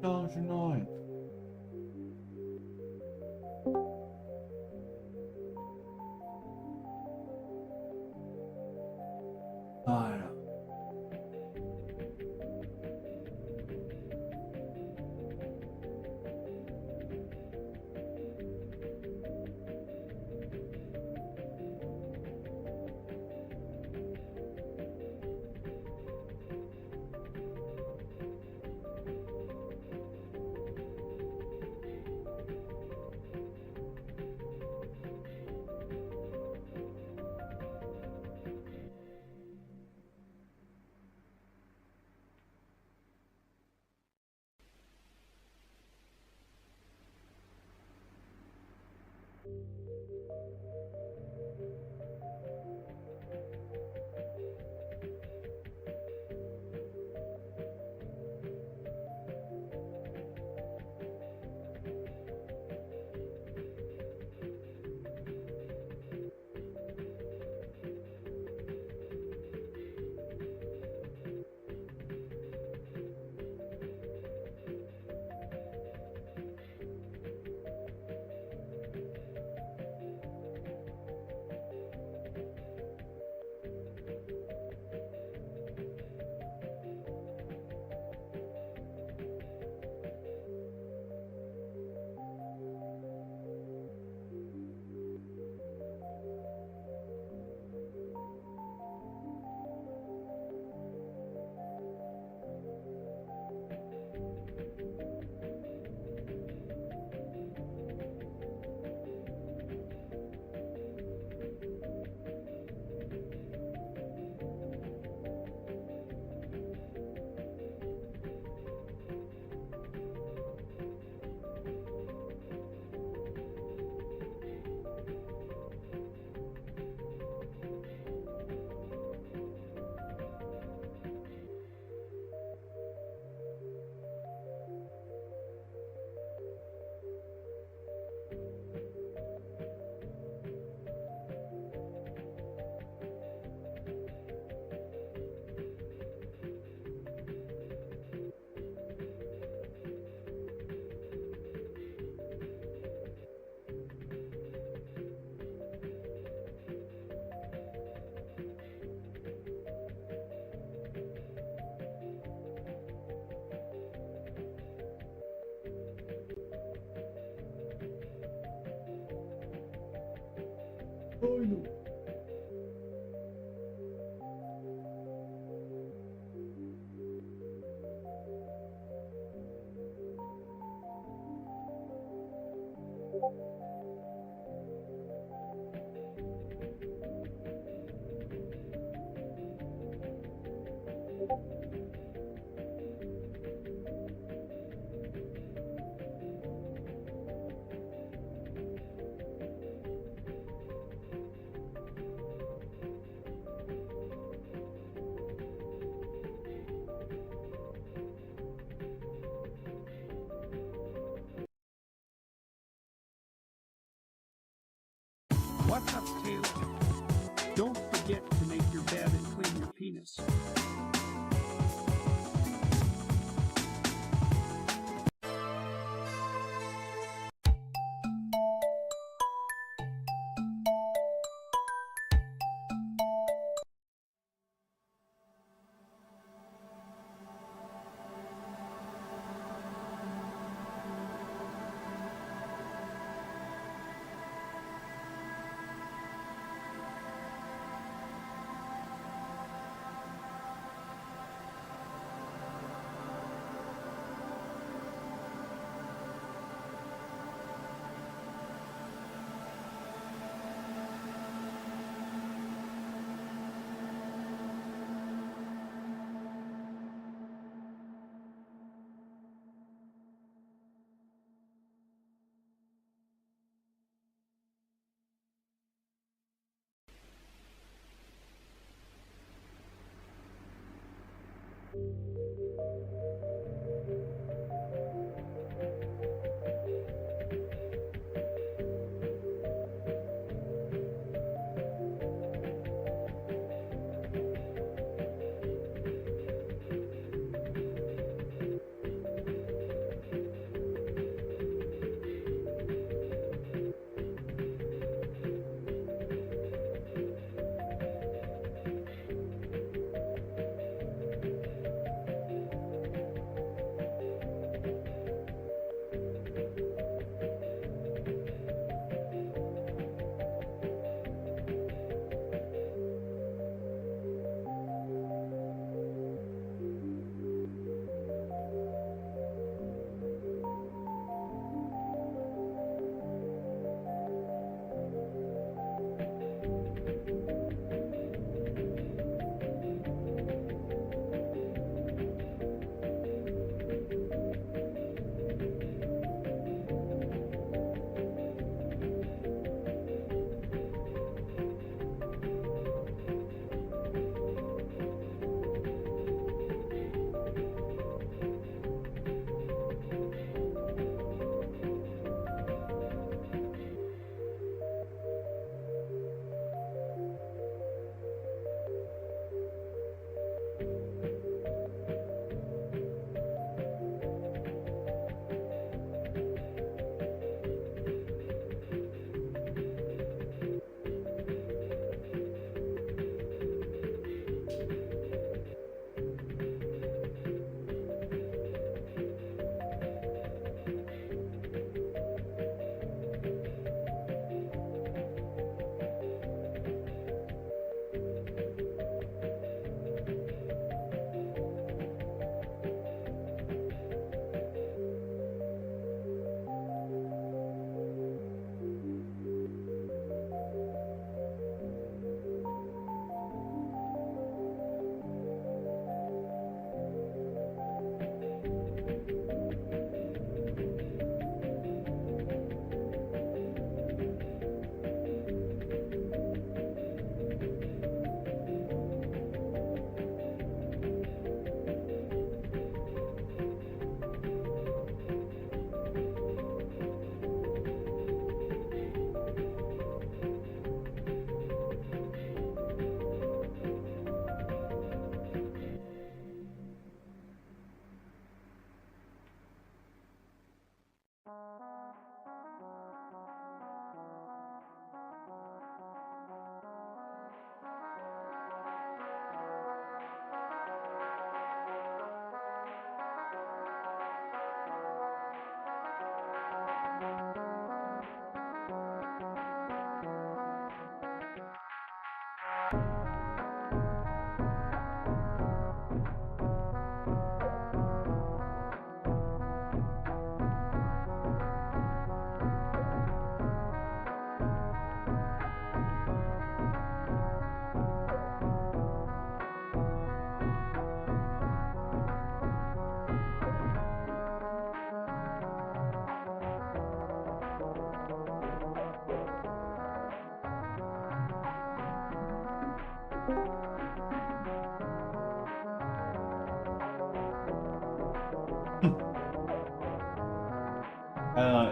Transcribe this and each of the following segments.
Change noise. Voilà. Oh no. What's up, Taylor? Don't forget to make your bed and clean your penis.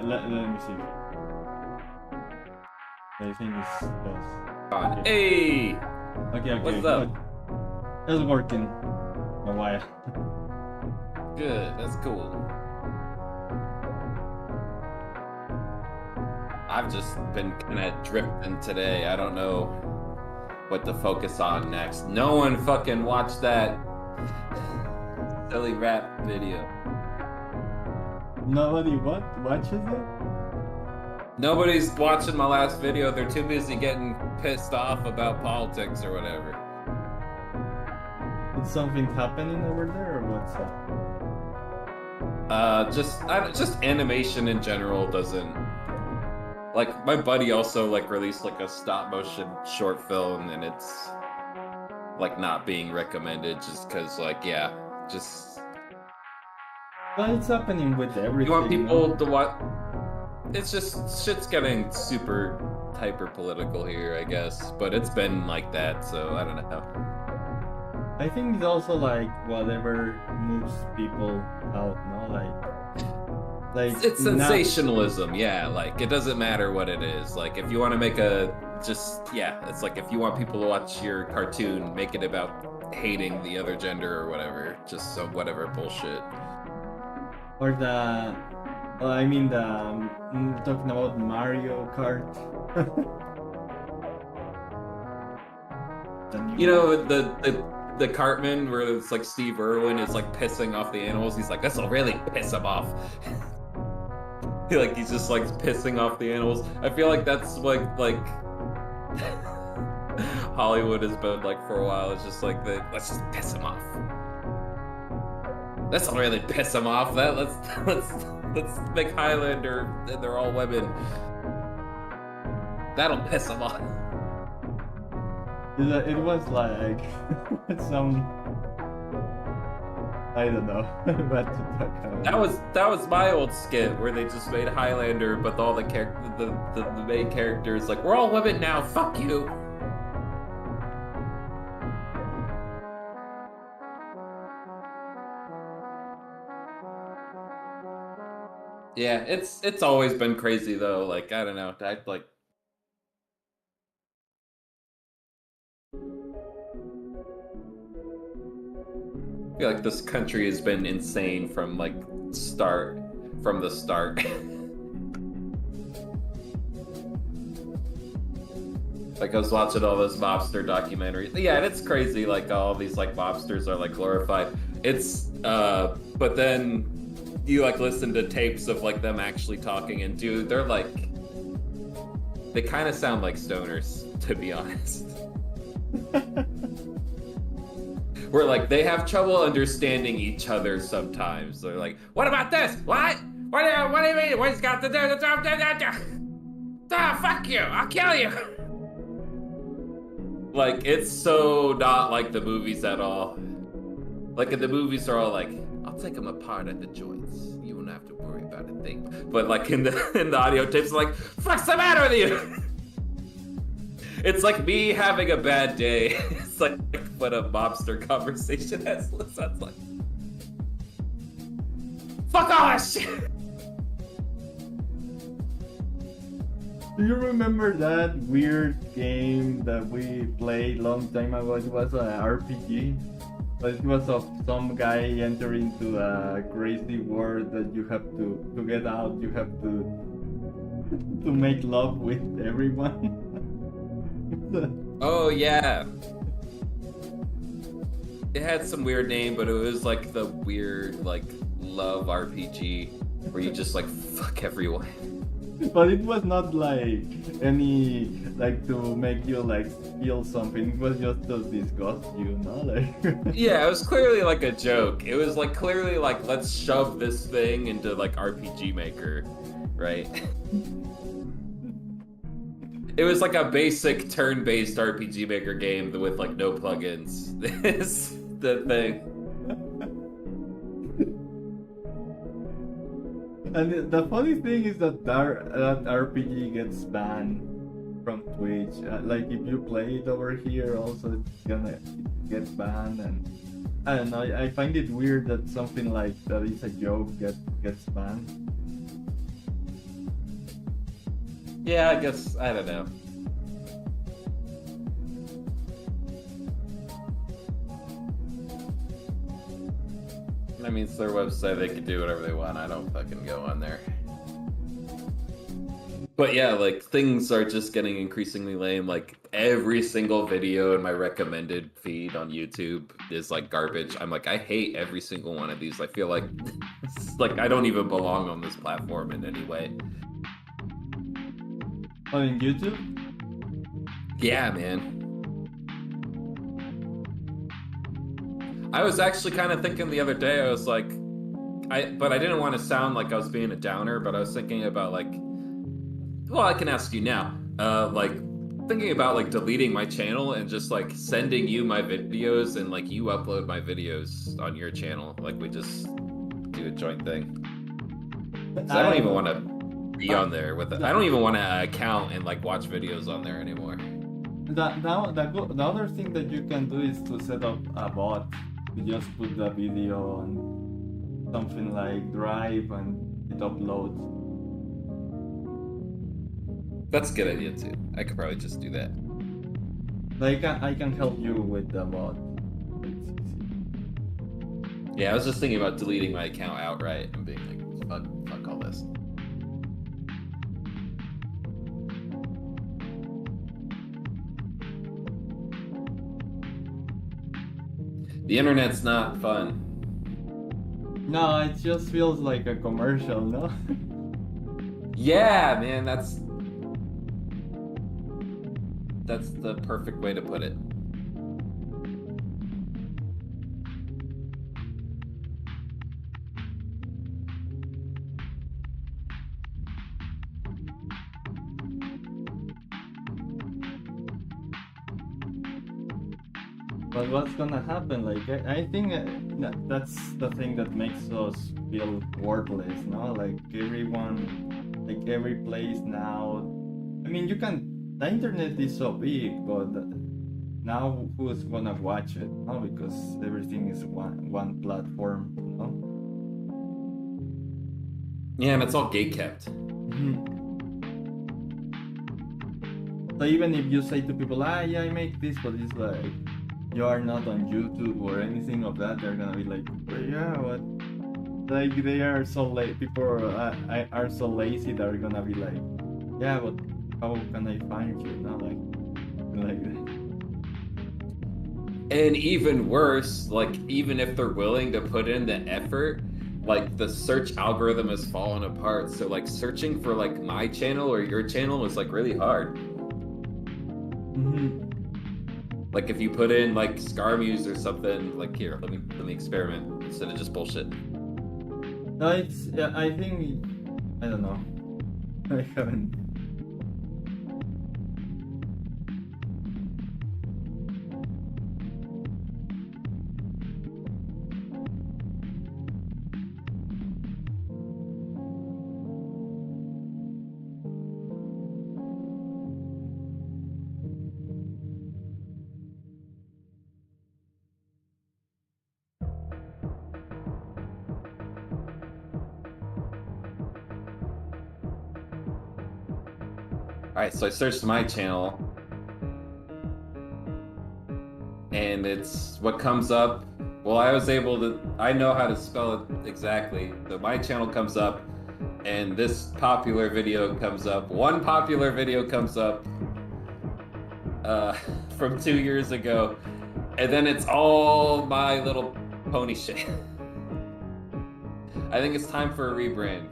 let me see. I think it's On. okay. Hey! Okay. What's up? It's working a while. Good, that's cool. I've just been kind of drifting today. I don't know what to focus on next. No one fucking watched that silly rap video. Nobody watches it? Nobody's watching my last video. They're too busy getting pissed off about politics or whatever. Is something happening over there, or what's up? Just animation in general doesn't. Like, my buddy also like released like a stop motion short film, and it's like not being recommended just because like just. But it's happening with everything. You want no? people to watch? It's just shit's getting super hyper political here, I guess. But it's been like that, so I don't know. I think it's also like whatever moves people out, no? Like It's not- sensationalism, yeah. Like it doesn't matter what it is. Like if you want to make it's like if you want people to watch your cartoon, make it about hating the other gender or whatever. Just some whatever bullshit. Or talking about Mario Kart. The new- You know the Cartman where it's like Steve Irwin is like pissing off the animals. He's like, this'll really piss him off. Like he's just like pissing off the animals. I feel like that's like Hollywood has been like for a while. It's just like let's just piss him off. This'll really piss him off. Let's make Highlander and they're all women. That'll piss him off. It was like some, I don't know what to talk about. That was my old skit where they just made Highlander, but all the main characters like we're all women now. Fuck you. Yeah, it's always been crazy though. Like I don't know. I like. I feel like this country has been insane from the start. Like I was watching all those mobster documentaries. Yeah, and it's crazy. Like all these like mobsters are like glorified. It's but then you like listen to tapes of like them actually talking, and dude, they're like they kind of sound like stoners, to be honest. Where like they have trouble understanding each other sometimes. They're like, "What about this? What? What do you mean? What's got to do? Ah, fuck you! I'll kill you!" Like it's so not like the movies at all. Like in the movies, are all like, "I'll take them apart at the joints. You won't have to worry about a thing." But like in the audio tapes, like, "What's the matter with you?" It's like me having a bad day. It's like what a mobster conversation sounds like. Fuck all that shit! Do you remember that weird game that we played long time ago? It was an RPG. But it was of some guy entering into a crazy world that you have to get out. You have to make love with everyone. Oh yeah. It had some weird name, but it was like the weird like love RPG where you just like fuck everyone. But it was not like any like to make you like feel something. It was just to disgust you, no? Like Yeah, it was clearly like a joke. It was like clearly like let's shove this thing into like RPG Maker, right? It was like a basic turn-based RPG Maker game with like no plugins. It's the thing. And the funny thing is that that RPG gets banned from Twitch. Like if you play it over here, also it's gonna get banned. And I don't know. I find it weird that something like that is a joke gets banned. Yeah, I guess I don't know. I mean, it's their website, they can do whatever they want. I don't fucking go on there. But yeah, like, things are just getting increasingly lame. Like, every single video in my recommended feed on YouTube is like garbage. I'm like, I hate every single one of these. I feel like it's like I don't even belong on this platform in any way. Oh, in YouTube? Yeah, man. I was actually kind of thinking the other day, I was like, but I didn't want to sound like I was being a downer, but I was thinking about like, well, I can ask you now, like thinking about like deleting my channel and just like sending you my videos and like you upload my videos on your channel. Like we just do a joint thing. 'Cause I don't even want to be on there with it. I don't even want to account and like watch videos on there anymore. The other thing that you can do is to set up a bot. You just put the video on something like Drive and it uploads. That's a good idea too. I could probably just do that. Like I can help you with the bot. Yeah, I was just thinking about deleting my account outright and being like, fuck all this. The internet's not fun. No, it just feels like a commercial, no? Yeah, man, that's the perfect way to put it. But what's gonna happen? Like I think that's the thing that makes us feel worthless, no? Like everyone, like every place now. I mean, the internet is so big, but now who's gonna watch it? No, because everything is one platform, no? Yeah, and it's all gatekept. So even if you say to people, yeah, I make this, but it's like you are not on YouTube or anything of that, they're gonna be like, well, yeah, what? Like they are so late. People are so lazy that are gonna be like, yeah, but how can I find you? Not like that. And even worse, like even if they're willing to put in the effort, like the search algorithm has fallen apart. So like searching for like my channel or your channel is like really hard. Like if you put in like Scarmuse or something, like here, let me experiment instead of just bullshit. No, I think I don't know. I haven't. Alright, so I searched my channel, and it's what comes up. Well, I know how to spell it exactly. So my channel comes up, and this popular video comes up. One popular video comes up from 2 years ago, and then it's all My Little Pony shit. I think it's time for a rebrand.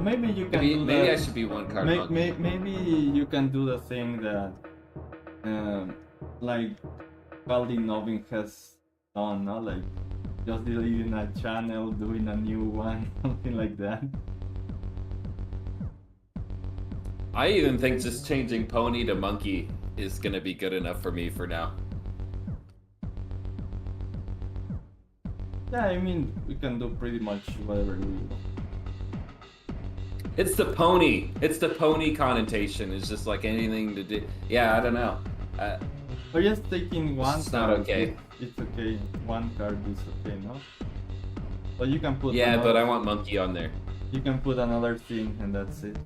Maybe you can. Maybe I should be one card. Maybe you can do the thing that, like, Baldi Novin has done, no? Like, just deleting a channel, doing a new one, something like that. I even think just changing Pony to Monkey is gonna be good enough for me for now. Yeah, I mean, we can do pretty much whatever we want. It's the pony. It's the pony connotation. It's just like anything to do. Yeah, I don't know. We're just taking one It's card. not okay. It's okay. One card is okay, no? But you can put. Yeah, another. but I want Monkey on there. You can put another thing and that's it.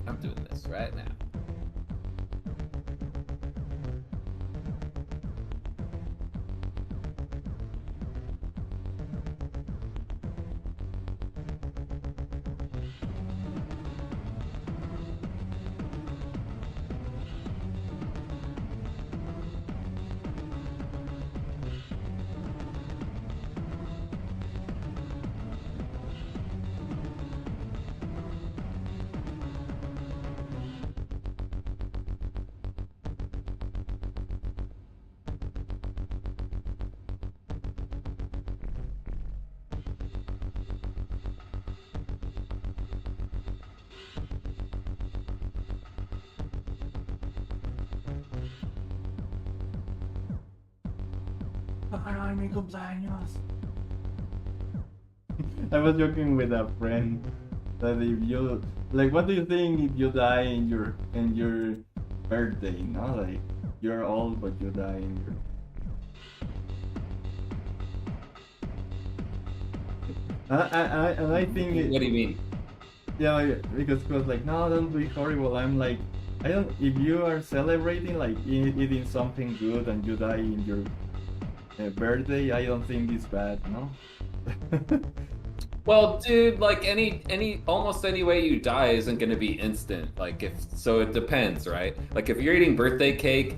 I'm doing this right now. I was joking with a friend that if you like, what do you think if you die in your birthday? No, like you're old but you die in your. And I think What do you mean? yeah, because it was like, no, that would be horrible. I'm like, I don't. If you are celebrating like eating something good and you die in your birthday, I don't think it's bad, no. Well, dude, like almost any way you die isn't gonna be instant. Like so it depends, right? Like if you're eating birthday cake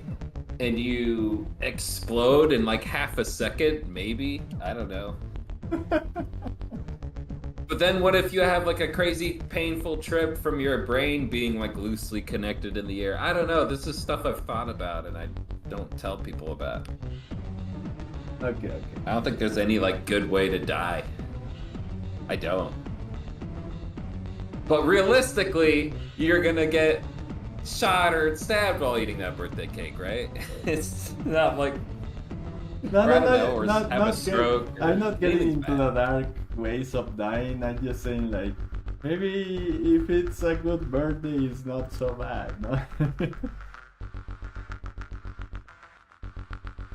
and you explode in like half a second, maybe. I don't know. But then what if you have like a crazy painful trip from your brain being like loosely connected in the air? I don't know. This is stuff I've thought about and I don't tell people about. Okay. I don't think there's any like good way to die. I don't. But realistically, you're gonna get shot or stabbed while eating that birthday cake, right? It's not like have a stroke. I'm not getting anything's into bad. the dark ways of dying. I'm just saying like maybe if it's a good birthday, it's not so bad. No?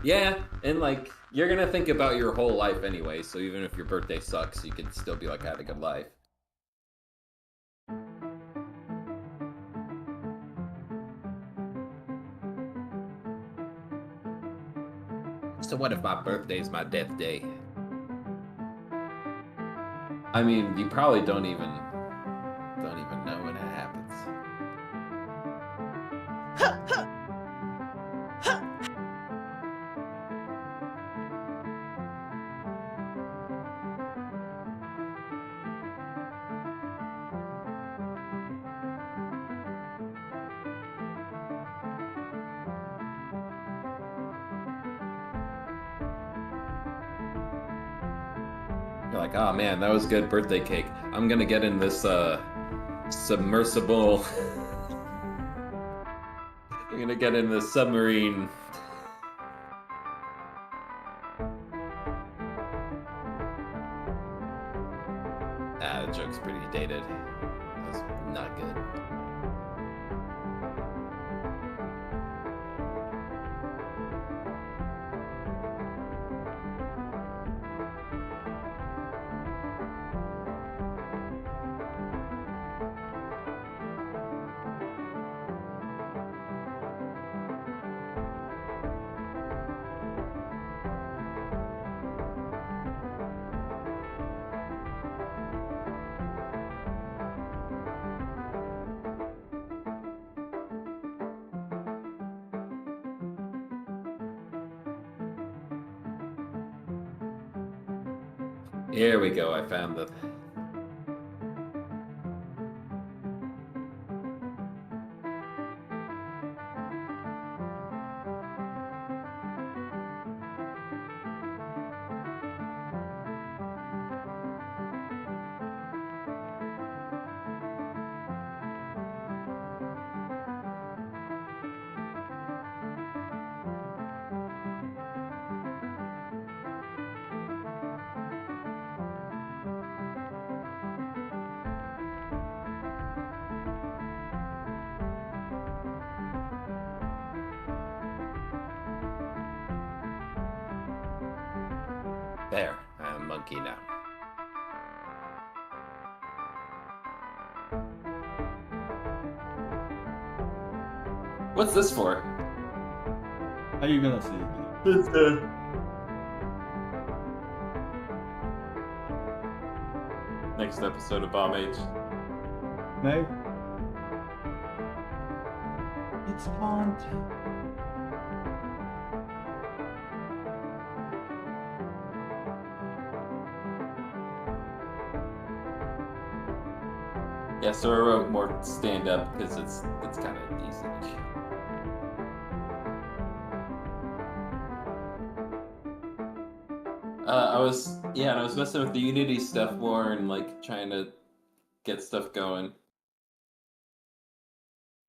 Yeah, and like you're gonna think about your whole life anyway, so even if your birthday sucks, you can still be like, I had a good life. So what if my birthday is my death day? I mean, you probably don't even know when it happens. You're like, oh man, that was good birthday cake. I'm gonna get in this submersible. I'm gonna get in this submarine. Ah, the joke's pretty dated. That's not good. Here we go. I found the. There, I'm a monkey now. What's this for? How you gonna see it? It's good. Next episode of Bomb Age. No? It's haunted. Yeah, so I wrote more stand up because it's kind of easy. I was messing with the Unity stuff more and like trying to get stuff going.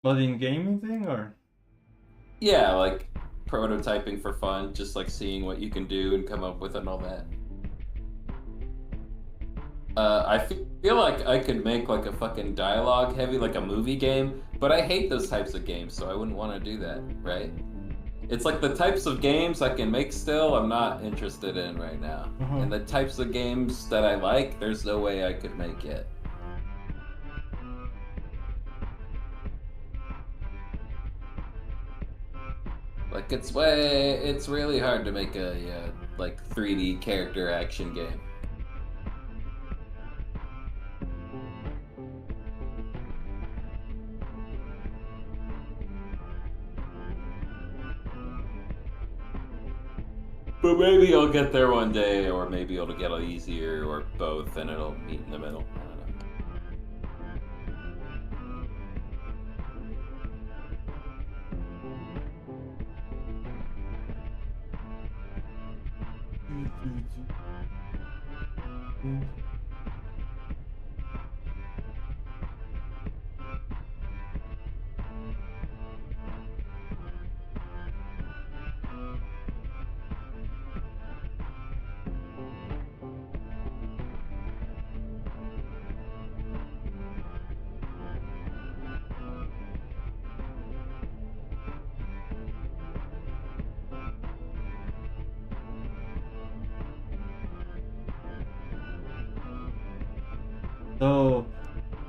But in gaming thing or? Yeah, like prototyping for fun, just like seeing what you can do and come up with and all that. I feel like I could make like a fucking dialogue heavy, like a movie game, but I hate those types of games, so I wouldn't want to do that, right? It's like the types of games I can make still, I'm not interested in right now. And the types of games that I like, there's no way I could make yet. Like it's really hard to make a like 3D character action game. But maybe I'll get there one day, or maybe it'll get easier, or both, and it'll meet in the middle. I don't know. So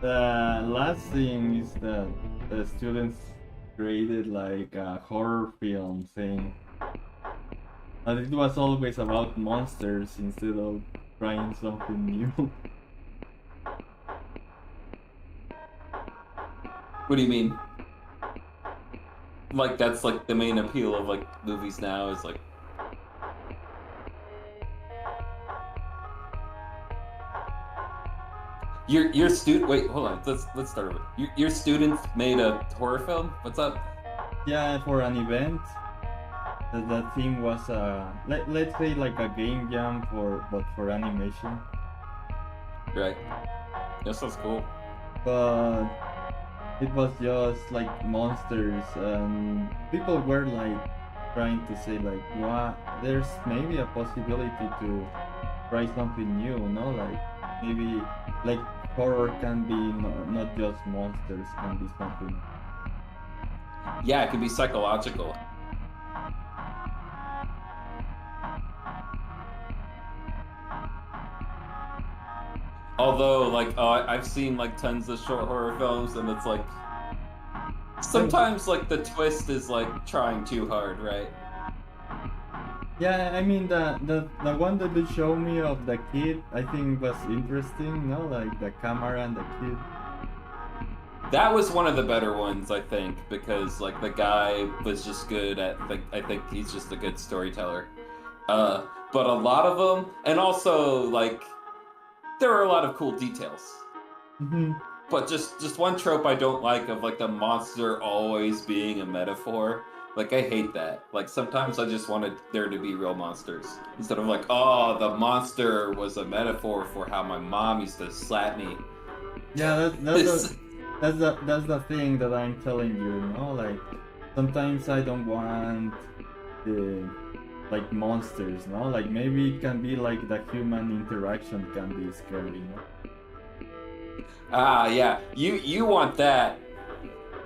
the last thing is that the students created like a horror film thing. And it was always about monsters instead of trying something new. What do you mean? Like that's like the main appeal of like movies now is like. Your student. Wait, hold on. Let's start over. Your students made a horror film. What's up? Yeah, for an event. The theme was let's say like a game jam but for animation. Right. That sounds cool. But it was just like monsters, and people were like trying to say like, what? There's maybe a possibility to try something new, no? Like maybe like horror can be not just monsters, can be something. Yeah, it could be psychological. Although, like, I've seen like tons of short horror films, and it's like sometimes like the twist is like trying too hard, right? Yeah, I mean the one that they showed me of the kid, I think was interesting, no? Like the camera and the kid. That was one of the better ones, I think, because like the guy was just good at like I think he's just a good storyteller. But a lot of them, and also like there are a lot of cool details. Mm-hmm. But just one trope I don't like of like the monster always being a metaphor. Like I hate that. Like sometimes I just wanted there to be real monsters instead of like, oh, the monster was a metaphor for how my mom used to slap me. Yeah, that's the thing that I'm telling you, no? Like sometimes I don't want the like monsters, no? Like maybe it can be like the human interaction can be scary, no? Ah, yeah. You want that,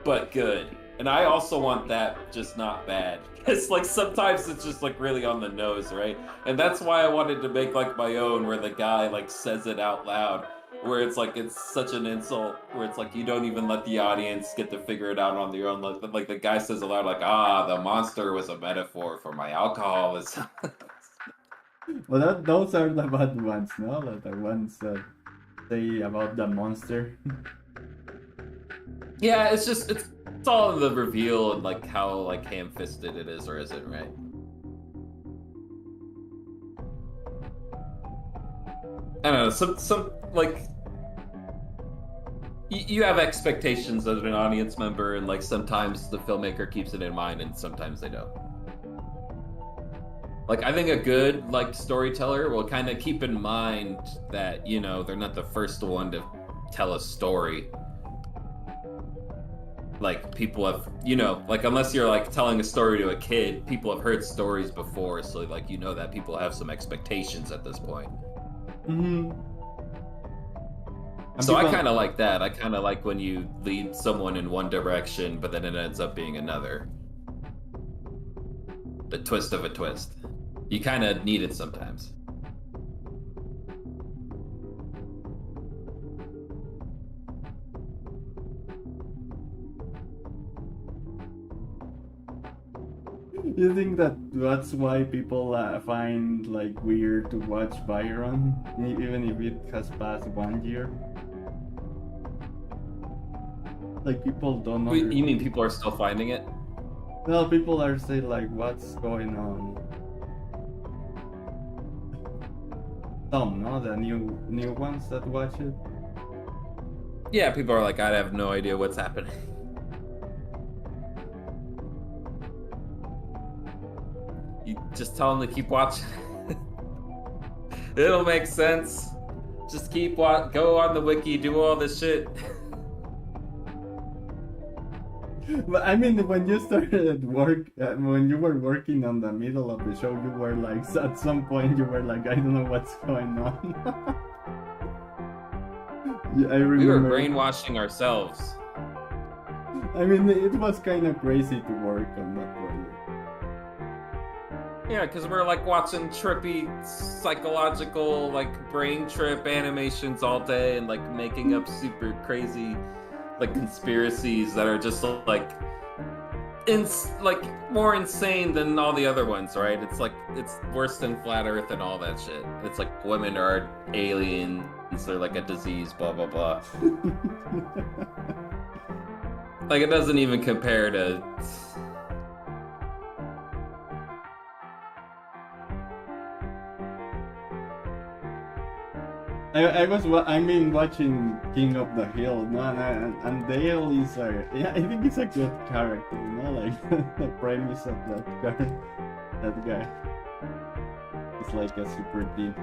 but good. And I also want that, just not bad. It's like sometimes it's just like really on the nose, right? And that's why I wanted to make like my own, where the guy like says it out loud, where it's like it's such an insult, where it's like you don't even let the audience get to figure it out on their own. Like the guy says aloud, like, "Ah, the monster was a metaphor for my alcoholism." Well, those are the bad ones, no? The ones that say about the monster. Yeah, it's all in the reveal and like how like ham-fisted it is or isn't, right? I don't know, some like you have expectations as an audience member, and like sometimes the filmmaker keeps it in mind and sometimes they don't. Like, I think a good like storyteller will kind of keep in mind that, you know, they're not the first one to tell a story. Like, people have, you know, like, unless you're like telling a story to a kid, people have heard stories before, so like, you know that people have some expectations at this point. Mm-hmm. So I kind of like that. I kind of like when you lead someone in one direction, but then it ends up being another. The twist of a twist. You kind of need it sometimes. You think that's why people find like weird to watch Byron, even if it has passed 1 year? Like, people don't know. You mean people are still finding it? No, people are saying like, what's going on? Some, no, the new ones that watch it. Yeah, people are like, I have no idea what's happening. You just tell them to keep watching. It'll make sense. Just keep go on the wiki, do all this shit. But I mean, when you started work, when you were working on the middle of the show, you were like, at some point, you were like, I don't know what's going on. Yeah, I remember. We were brainwashing ourselves. I mean, it was kind of crazy to work on that project. Yeah, because we're like watching trippy, psychological, like brain trip animations all day and like making up super crazy, like conspiracies that are just like, like more insane than all the other ones, right? It's like, it's worse than Flat Earth and all that shit. It's like women are aliens, they're like a disease, blah, blah, blah. Like, it doesn't even compare to... I mean, watching King of the Hill, no, and Dale is yeah, I think it's a good character, you know, like the premise of that guy. It's like a super deep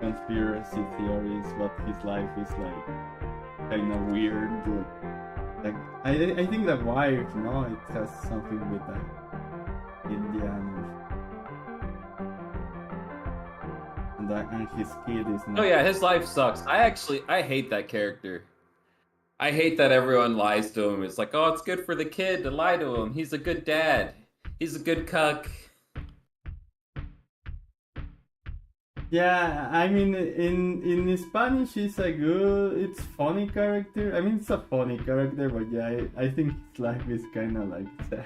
conspiracy theories, but his life is like kind of weird. Like I think the wife, no, it has something with the Indian. And his kid is not... Oh yeah, his life sucks. I hate that character. I hate that everyone lies to him. It's like, oh, it's good for the kid to lie to him. He's a good dad. He's a good cuck. Yeah, I mean, in Spanish, it's funny character. I mean, it's a funny character, but yeah, I think his life is kind of like sad.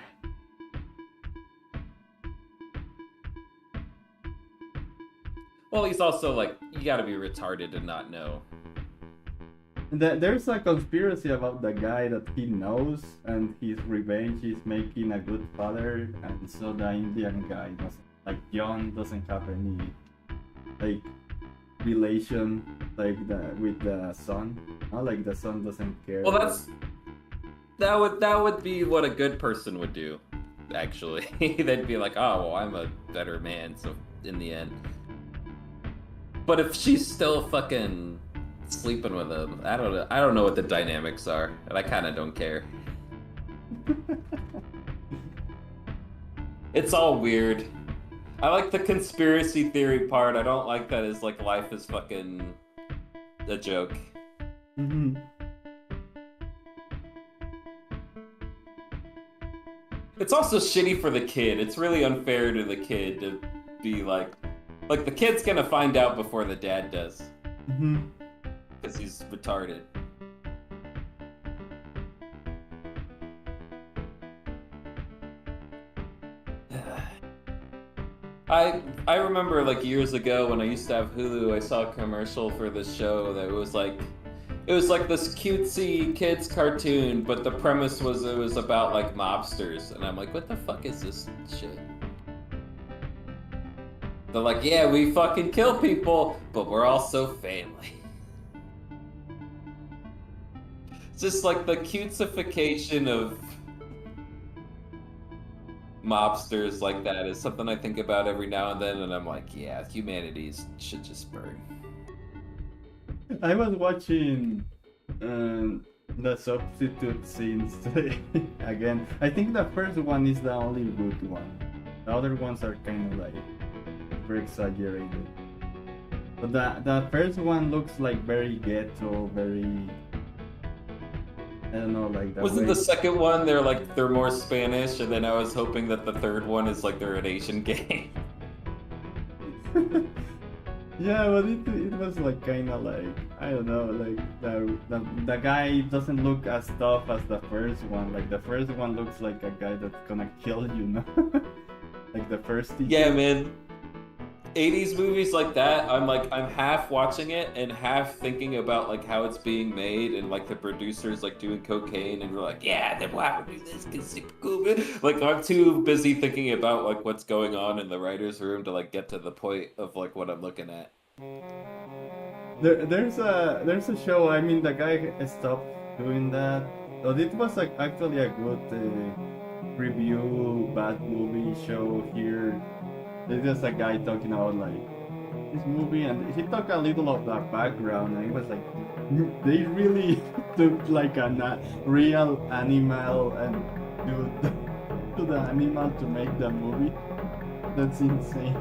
Well, he's also like, you gotta be retarded to not know. There's a conspiracy about the guy that he knows, and his revenge is making a good father, and so the Indian guy doesn't, like John, doesn't have any like relation with the son. Not like the son doesn't care. Well, that would be what a good person would do. Actually, they'd be like, oh, well, I'm a better man. So in the end. But if she's still fucking sleeping with him, I don't know what the dynamics are, and I kind of don't care. It's all weird. I like the conspiracy theory part. I don't like that his like life is fucking a joke. Mm-hmm. It's also shitty for the kid. It's really unfair to the kid to be like the kid's gonna find out before the dad does. Mm-hmm. Because he's retarded. I remember like years ago when I used to have Hulu, I saw a commercial for this show that was like this cutesy kids cartoon, but the premise was it was about like mobsters, and I'm like, what the fuck is this shit? They're like, yeah, we fucking kill people, but we're also family. It's just like the cutesification of mobsters like that is something I think about every now and then, and I'm like, yeah, humanity should just burn. I was watching the substitute scenes today again. I think the first one is the only good one. The other ones are kind of like super exaggerated. But the first one looks like very ghetto, very, I don't know, like that. Wasn't the second one they're more Spanish, and then I was hoping that the third one is like they're an Asian gang. Yeah, but it was like kind of like, I don't know, like the guy doesn't look as tough as the first one. Like the first one looks like a guy that's gonna kill you, no? Like the first teacher. Yeah, man. 80s movies like that, I'm half watching it and half thinking about like how it's being made, and like the producers like doing cocaine, and we're like, yeah, then why would we do this? It's super cool, man. Like I'm too busy thinking about like what's going on in the writer's room to like get to the point of like what I'm looking at. There's a show. I mean, the guy stopped doing that. But it was like actually a good review bad movie show here. There's just a guy talking about like this movie, and he talked a little of the background, and he was like, they really took like a real animal and to the animal to make the movie. That's insane.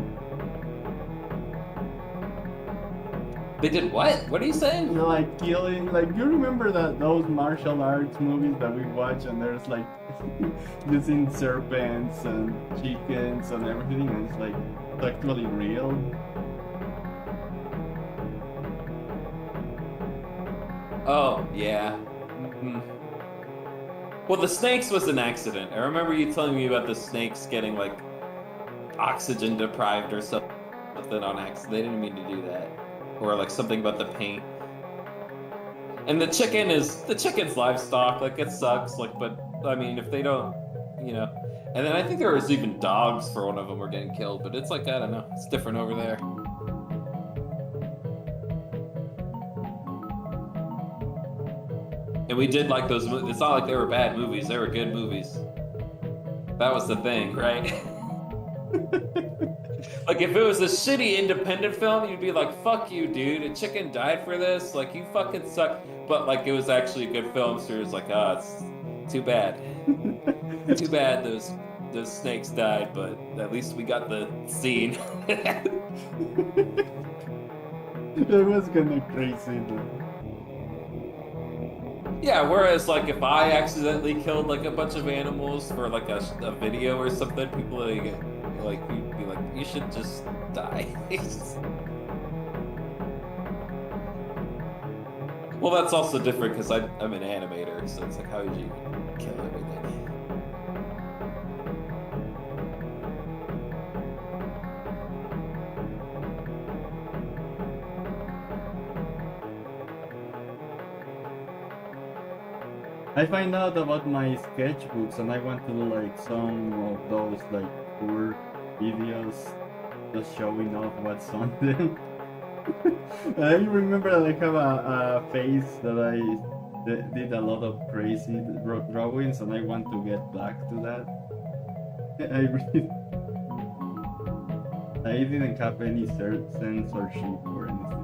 They did what? What are you saying? Like killing, like you remember those martial arts movies that we watch, and there's like using serpents and chickens and everything, and it's like actually real. Oh yeah. Mm-hmm. Well, the snakes was an accident. I remember you telling me about the snakes getting like oxygen deprived or something on accident. They didn't mean to do that. Or like something about the paint. And the chicken's livestock, like it sucks, like, but I mean, if they don't, you know. And then I think there was even dogs for one of them were getting killed, but it's like, I don't know, it's different over there. And we did like those movies. It's not like they were bad movies, they were good movies. That was the thing, right? Like, if it was a shitty independent film, you'd be like, fuck you, dude, a chicken died for this, like, you fucking suck. But, like, it was actually a good film, so it was like, it's too bad. Too bad those snakes died, but at least we got the scene. It was kinda crazy, though. Yeah, whereas, like, if I accidentally killed, like, a bunch of animals for, like, a video or something, people, like, you'd be like, you should just die. Well, that's also different because I'm an animator, so it's like, how would you kill everything? I find out about my sketchbooks, and I want to do like some of those like poor videos just showing off what's on them. I remember that I have a face that I did a lot of crazy drawings, and I want to get back to that. I didn't have any censorship or anything.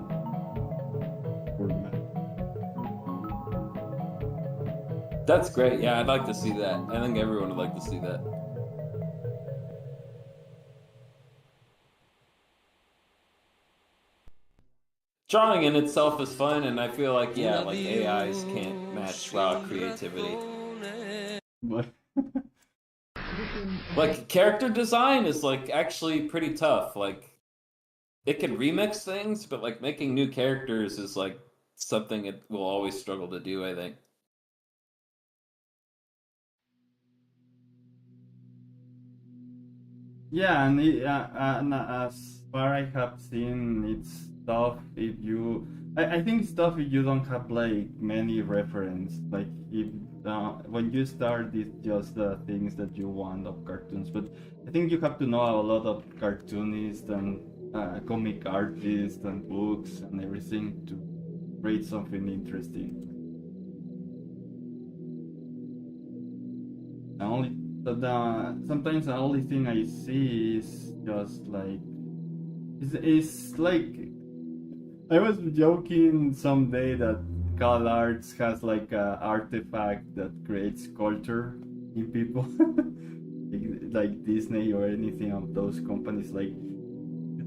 That's great. Yeah, I'd like to see that. I think everyone would like to see that. Drawing in itself is fun, and I feel like, yeah, like AIs can't match raw creativity. But Like character design is like actually pretty tough. Like it can remix things, but like making new characters is like something it will always struggle to do, I think. Yeah, and as far I have seen, it's tough if you. I think it's tough if you don't have like many reference. Like if when you start, it's just the things that you want of cartoons. But I think you have to know a lot of cartoonists and comic artists and books and everything to create something interesting. The only sometimes the only thing I see is just like it's like I was joking someday that Cal Arts has like a artifact that creates culture in people, like Disney or anything of those companies. Like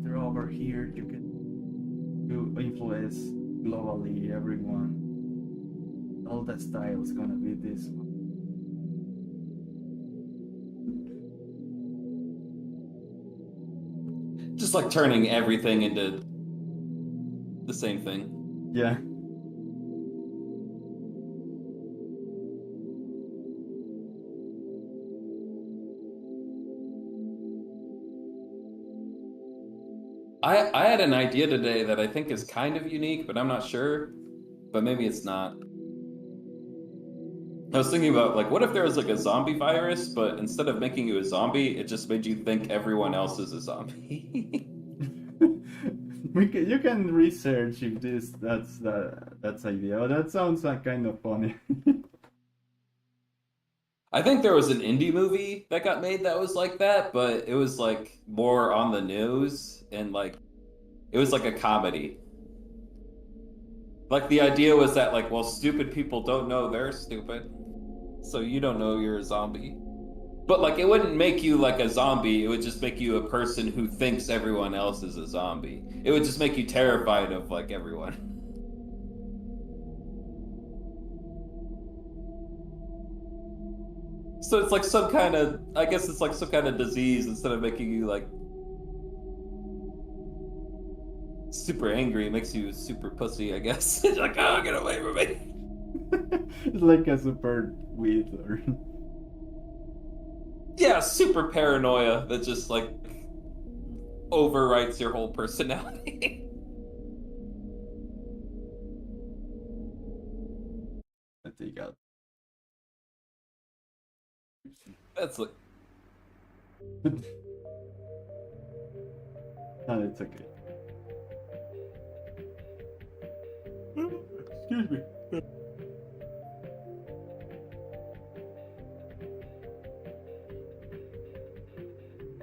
they're over here, you can you influence globally everyone. All the style's gonna be this one. Just like turning everything into the same thing. Yeah. I had an idea today that I think is kind of unique, but I'm not sure. But maybe it's not. I was thinking about like, what if there was like a zombie virus, but instead of making you a zombie, it just made you think everyone else is a zombie. You can research if that's idea. Oh, that sounds kind of funny. I think there was an indie movie that got made that was like that, but it was like more on the news and like it was like a comedy. Like the idea was that like, well, stupid people don't know they're stupid, so you don't know you're a zombie. But like it wouldn't make you like a zombie, it would just make you a person who thinks everyone else is a zombie. It would just make you terrified of like everyone. So it's like some kind of, I guess it's like some kind of disease instead of making you like super angry, it makes you super pussy, I guess. It's like, oh, get away from me. It's like a super weed or Yeah, super paranoia that just like overwrites your whole personality. I take out. That's like, No, it's okay. Excuse me.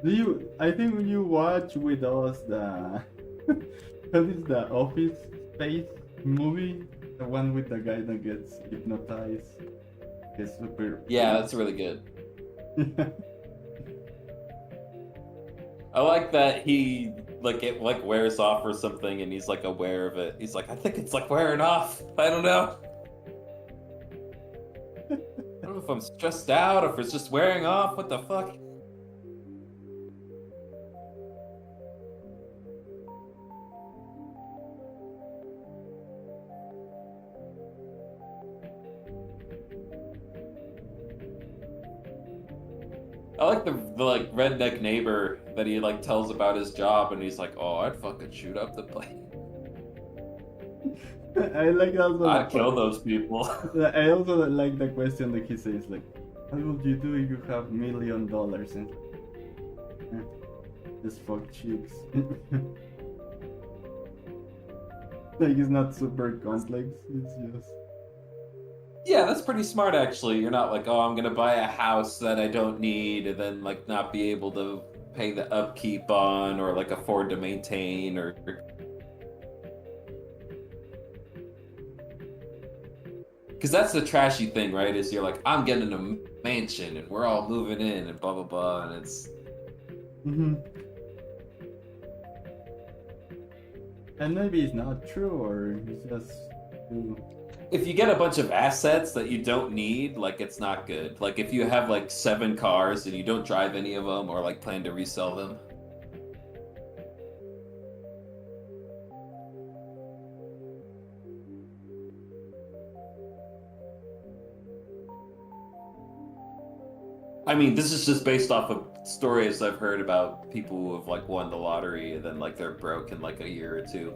Do you? I think you watch with us the what is the Office Space movie? The one with the guy that gets hypnotized. It's super. yeah, that's really good. I like that he like it like wears off or something and he's like aware of it. He's like, I think it's like wearing off. I don't know. I don't know if I'm stressed out or if it's just wearing off. What the fuck? I like the like redneck neighbor that he like tells about his job and he's like, oh, I'd fucking shoot up the place. I like also. I'd kill those people. I also like the question that he says like, "What would you do if you have $1,000,000?" And just fuck chicks. Like it's not super complex. It's just. Yeah, that's pretty smart actually. You're not like, oh, I'm gonna buy a house that I don't need and then like not be able to pay the upkeep on or like afford to maintain or because that's the trashy thing, right? Is you're like, I'm getting a mansion and we're all moving in and blah blah blah, and it's And maybe it's not true, or it's just If you get a bunch of assets that you don't need, like it's not good. Like if you have like 7 cars and you don't drive any of them or like plan to resell them. I mean, this is just based off of stories I've heard about people who have like won the lottery and then like they're broke in like a year or two.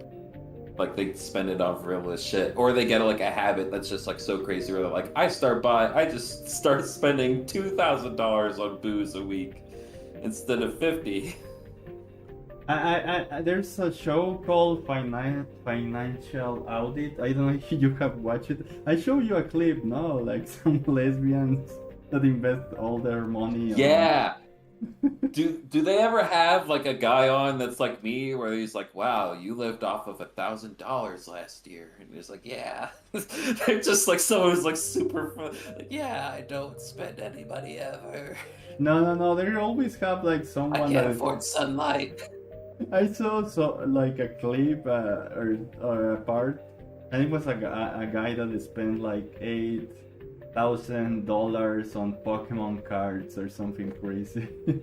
Like they spend it on frivolous shit, or they get like a habit that's just like so crazy where they're like, I just start spending $2,000 on booze a week instead of 50. There's a show called Financial Audit. I don't know if you have watched it. I show you a clip, no, like some lesbians that invest all their money. Yeah. Do they ever have like a guy on that's like me where he's like, wow, you lived off of $1,000 last year, and he's like, yeah. They're just like someone who's like super fun. Like, yeah, I don't spend any money ever. No. They always have like I someone can't that afford sunlight. I saw like a clip or a part, and it was a guy that spent like $8,000 on Pokemon cards or something crazy. Yeah,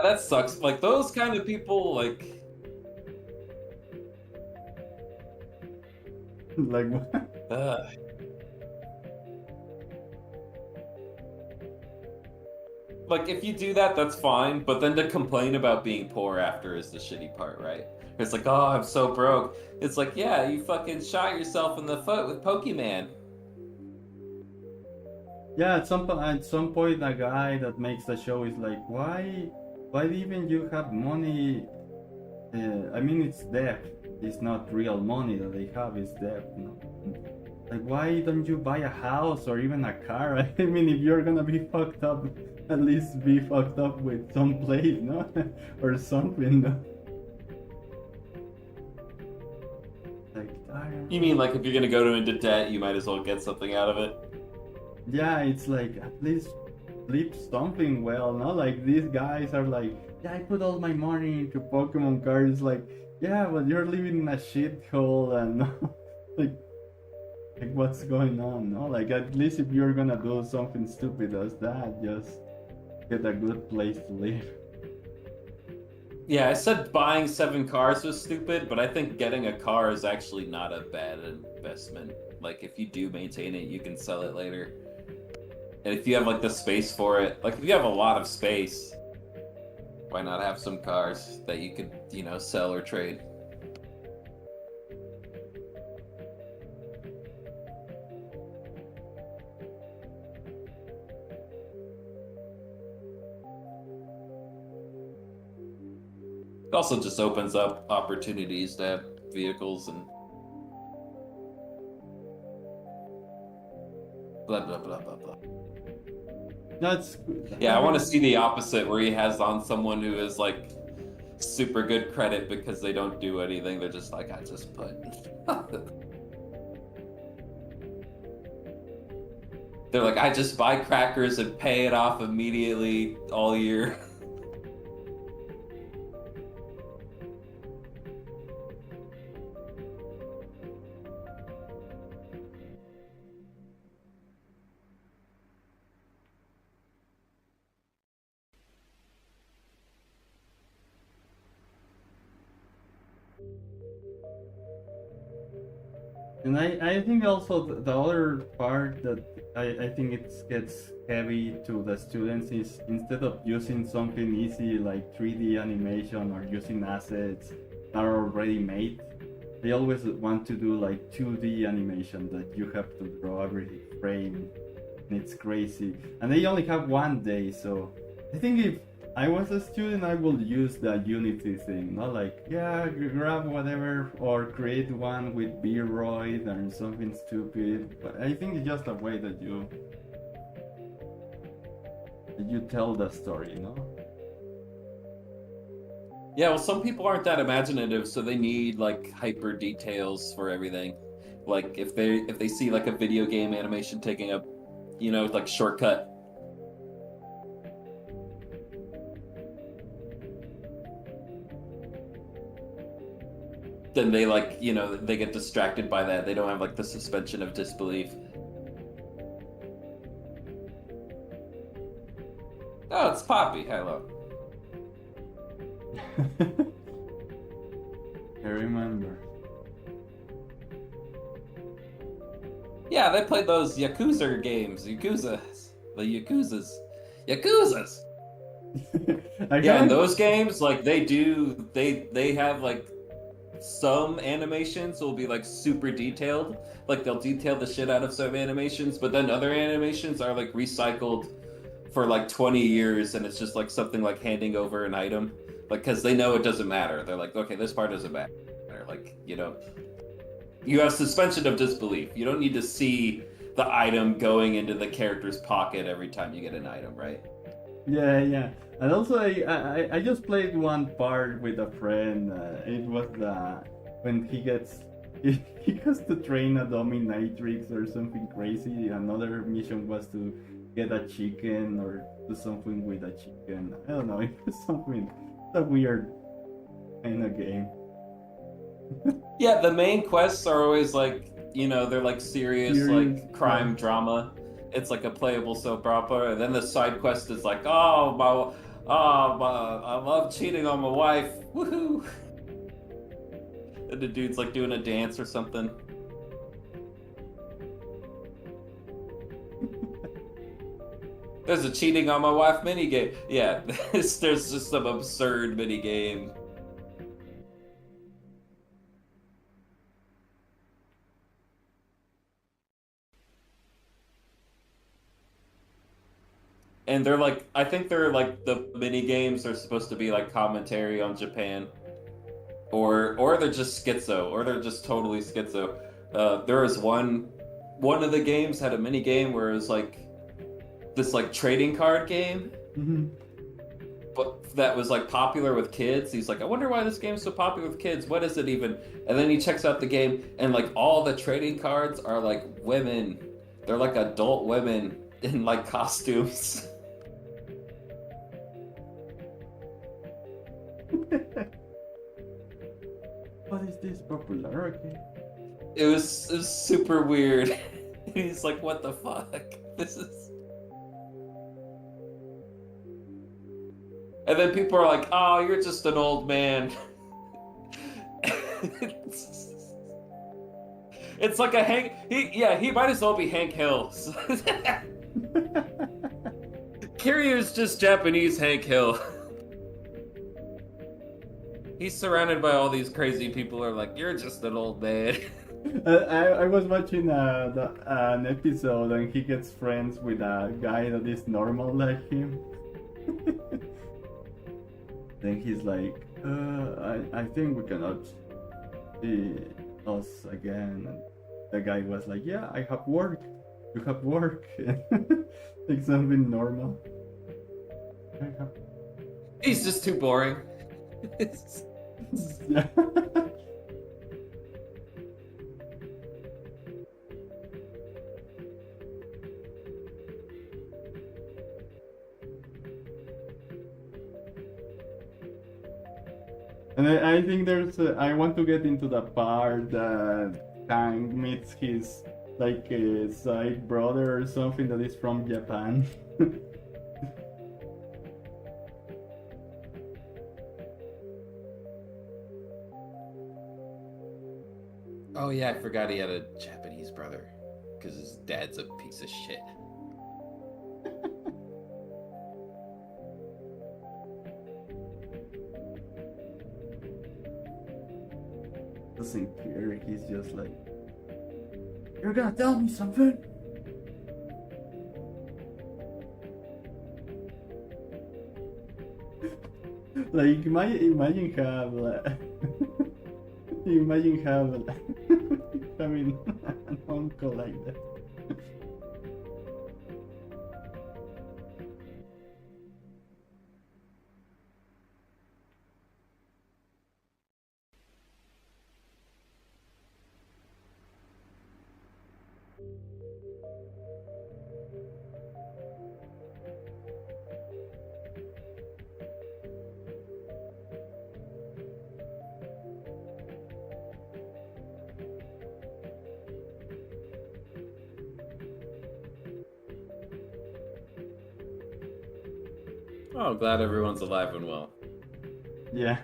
that sucks. Like those kind of people, like Like what? like if you do that, that's fine. But then to complain about being poor after is the shitty part, right? It's like, oh, I'm so broke. It's like, yeah, you fucking shot yourself in the foot with Pokemon. Yeah, at some point, a guy that makes the show is like, why even you have money? I mean, it's debt. It's not real money that they have. It's debt. No? Like, why don't you buy a house or even a car? I mean, if you're gonna be fucked up, at least be fucked up with some place, no, or something. No? Like, You mean like if you're gonna go into debt, you might as well get something out of it? yeah, it's like at least flip something well, no? Like these guys are like, yeah, I put all my money into Pokemon cards. Like, yeah, but you're living in a shithole, and like what's going on? No, like at least if you're gonna do something stupid as that, just get a good place to live. Yeah, I said buying 7 cars was stupid, but I think getting a car is actually not a bad investment. Like if you do maintain it, you can sell it later. And if you have like the space for it, like if you have a lot of space, why not have some cars that you could, sell or trade? It also just opens up opportunities to have vehicles and blah blah blah blah blah. That's Yeah, I want to see the opposite where he has on someone who is like super good credit because they don't do anything. They're just like, I just put. They're like, I just buy crackers and pay it off immediately all year. And I think also the other part that I think it gets heavy to the students is instead of using something easy like 3D animation or using assets that are already made, they always want to do like 2D animation that you have to draw every frame, and it's crazy. And they only have one day, so I think if I was a student, I would use the Unity thing, not like, yeah, grab whatever or create one with Vroid or something stupid. But I think it's just a way that you tell the story, you know? Yeah, well, some people aren't that imaginative, so they need like hyper details for everything. Like if they see like a video game animation taking a, like shortcut. then they like, they get distracted by that. They don't have like the suspension of disbelief. Oh, it's Poppy. Hello. I remember. Yeah, they played those Yakuza games. Yakuzas. The Yakuzas. Yakuzas! Yeah, and those games, like, they have, like, some animations will be, like, super detailed. Like, they'll detail the shit out of some animations, but then other animations are, like, recycled for, like, 20 years, and it's just, like, something like handing over an item. Like, because they know it doesn't matter. They're like, okay, this part doesn't matter. Like, you have suspension of disbelief. You don't need to see the item going into the character's pocket every time you get an item, right? Yeah. And also, I just played one part with a friend. It was when he gets to train a dominatrix or something crazy. Another mission was to get a chicken or do something with a chicken. I don't know. It was something a weird kind of game. Yeah, the main quests are always like, they're like serious like crime drama. It's like a playable soap opera, and then the side quest is like, I love cheating on my wife, woohoo! And the dude's like doing a dance or something. There's a cheating on my wife minigame. Yeah, there's just some absurd minigame. And they're like, I think they're like the mini games are supposed to be like commentary on Japan, or they're just schizo, or they're just totally schizo. There was one of the games had a mini game where it was like this like trading card game, but that was like popular with kids. He's like, I wonder why this game's so popular with kids. What is it even? And then he checks out the game, and like all the trading cards are like women. They're like adult women in like costumes. What is this popularity? It was super weird. He's like, what the fuck? This is... And then people are like, oh, you're just an old man. It's like a Hank... He might as well be Hank Hill. Kiryu's just Japanese Hank Hill. He's surrounded by all these crazy people who are like, you're just an old man. I was watching an episode and he gets friends with a guy that is normal like him. Then he's like, I think we cannot see us again. And the guy was like, yeah, I have work. You have work. Like something normal. He's just too boring. Yeah. And I think I want to get into the part that Kang meets his like a side brother or something that is from Japan. Oh yeah, I forgot he had a Japanese brother. Because his dad's a piece of shit. Doesn't care, he's just like, you're gonna tell me something? Like, imagine having an uncle like that. Oh, glad everyone's alive and well. Yeah.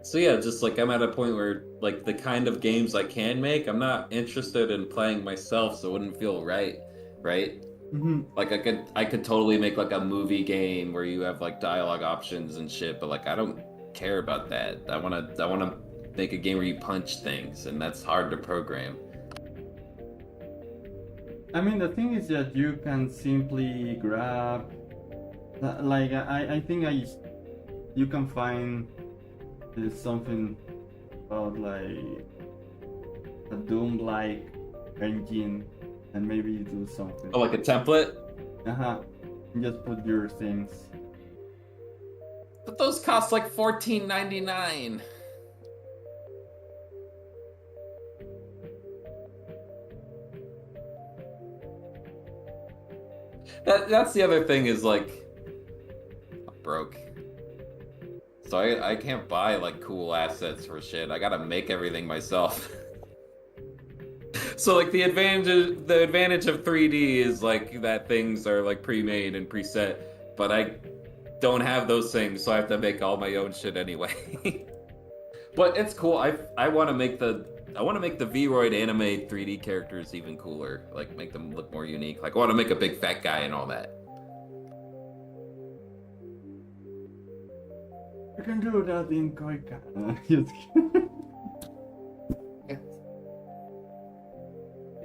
So yeah, just like I'm at a point where like the kind of games I can make, I'm not interested in playing myself, so it wouldn't feel right, right? Mhm. Like I could totally make like a movie game where you have like dialogue options and shit, but like I don't care about that. I wanna make a game where you punch things, and that's hard to program. I mean, the thing is that you can simply grab, like I think you can find something about like a Doom-like engine, and maybe do something. Oh, like a template? Uh-huh. Just put your things. But those cost like $14.99. That's the other thing is like I'm broke. So I can't buy like cool assets for shit. I gotta make everything myself. So like the advantage of 3D is like that things are like pre-made and preset, but I don't have those things, so I have to make all my own shit anyway. But it's cool. I want to make the Vroid anime 3D characters even cooler. Like make them look more unique. Like I want to make a big fat guy and all that. You can do that in Koika. Just kidding.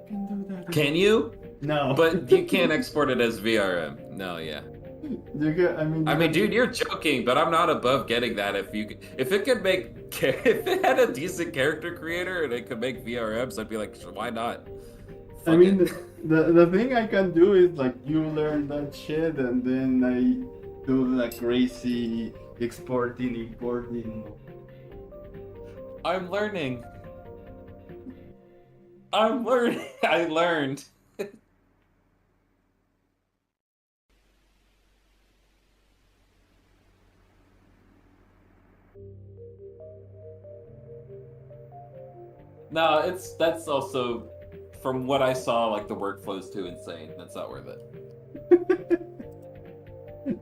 You can do that. Can you? No. But you can't export it as VRM. No, yeah. You can, I mean, dude, you're joking, but I'm not above getting that. If it had a decent character creator and it could make VRMs, I'd be like, sure, why not? I Fuck mean, it. the thing I can do is like you learn that shit, and then I do like crazy exporting, importing. I'm learning. I learned. No, that's also from what I saw, like the workflow's too insane. That's not worth it.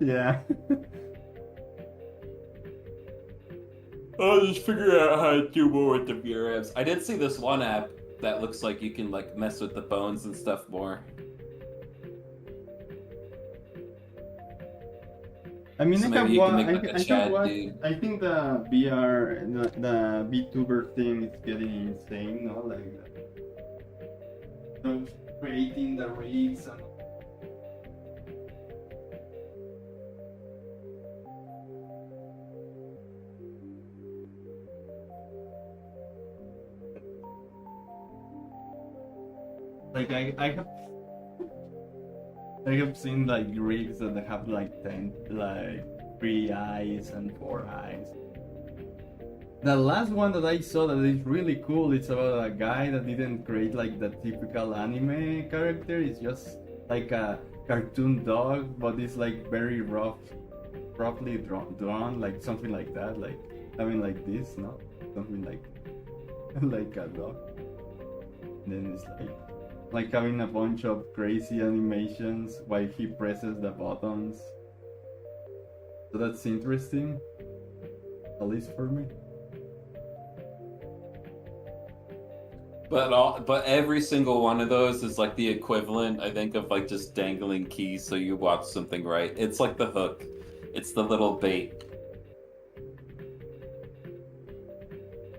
Yeah. I'll just figure out how to do more with the VRMs. I did see this one app that looks like you can like mess with the bones and stuff more. I mean, So I maybe can you watch. can make like a chat dude. I think the VR, the VTuber thing is getting insane. No, like those creating the rigs and. Like I have seen like rigs that have like 10, like 3 eyes and 4 eyes. The last one that I saw that is really cool, it's about a guy that didn't create like the typical anime character. It's just like a cartoon dog, but it's like very roughly drawn, like something like that, like having like this, no, something like like a dog. And then it's like having a bunch of crazy animations while he presses the buttons. So that's interesting, at least for me. But every single one of those is like the equivalent, I think, of like just dangling keys so you watch something right. It's like the hook. It's the little bait.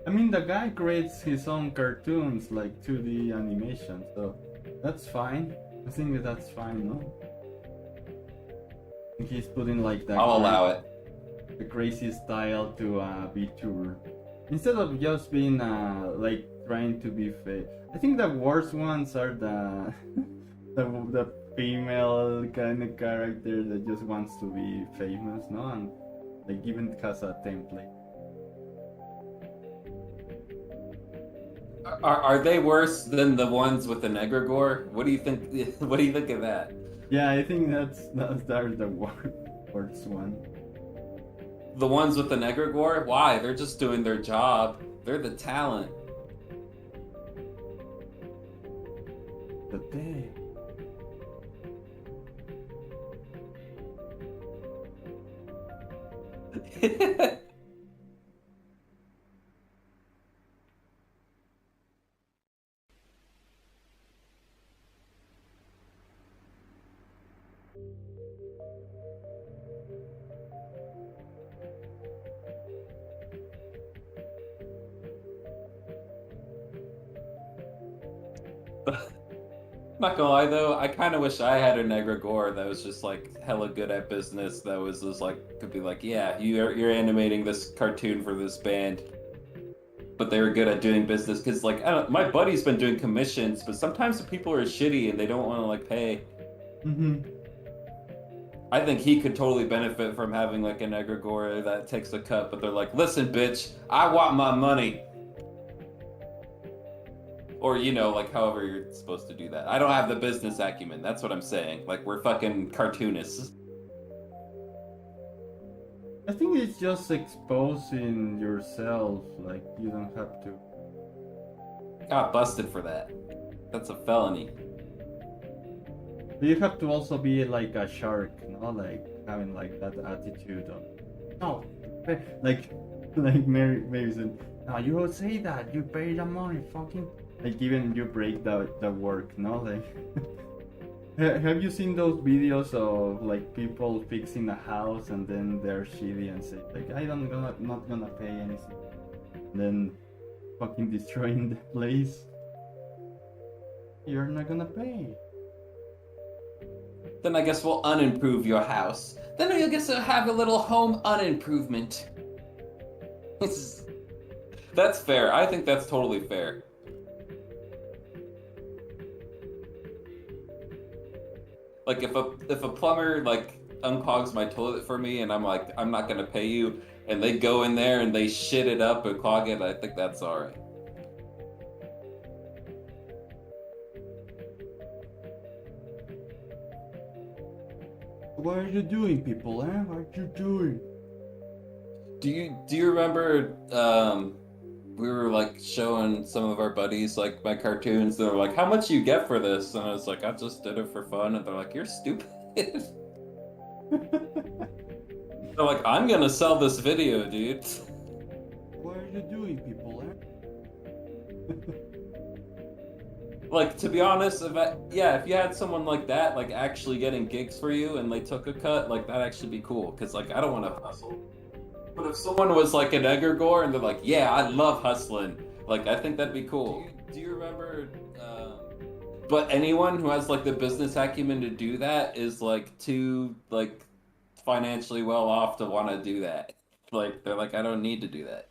I mean, the guy creates his own cartoons, like 2D animation, so that's fine. I think that's fine, no? He's putting like that. I'll allow it. The crazy style to VTuber. Instead of just being like trying to be fake. I think the worst ones are the the female kind of character that just wants to be famous, no? And like even has a template. Are they worse than the ones with the egregore? What do you think? What do you think of that? Yeah, I think that's the worst one. The ones with the Negrigor? Why? They're just doing their job. They're the talent. But they. Not gonna lie though, I kind of wish I had a Negrigor that was just like hella good at business. That was just like could be like, yeah, you're animating this cartoon for this band, but they were good at doing business. Because like I don't, my buddy's been doing commissions, but sometimes the people are shitty and they don't want to like pay. Mm-hmm. I think he could totally benefit from having like an egregore that takes a cut, but they're like, listen, bitch, I want my money. Or, you know, like however you're supposed to do that. I don't have the business acumen. That's what I'm saying. Like, we're fucking cartoonists. I think it's just exposing yourself. Like, you don't have to. Got busted for that. That's a felony. But you have to also be like a shark, like having like that attitude of, no, like Mary said, no, you will say that you pay the money, fucking, like even you break the work, like. Have you seen those videos of like people fixing a house and then they're shitty and say like not gonna pay anything, and then fucking destroying the place? You're not gonna pay. Then I guess we'll unimprove your house. Then I guess I'll have a little home unimprovement. That's fair. I think that's totally fair. Like if a plumber like unclogs my toilet for me and I'm like, I'm not gonna pay you, and they go in there and they shit it up and clog it, I think that's alright. What are you doing, people, eh? What are you doing? Do you remember we were like showing some of our buddies like my cartoons, they were like, how much you get for this? And I was like, I just did it for fun, and they're like, you're stupid. They're like, I'm gonna sell this video, dude. What are you doing, people, eh? Like, to be honest, if you had someone like that, like actually getting gigs for you and they took a cut, like that'd actually be cool. Cause like I don't want to hustle. But if someone was like an egregore and they're like, yeah, I love hustling, like I think that'd be cool. Do you remember? But anyone who has like the business acumen to do that is like too like financially well off to want to do that. Like they're like, I don't need to do that.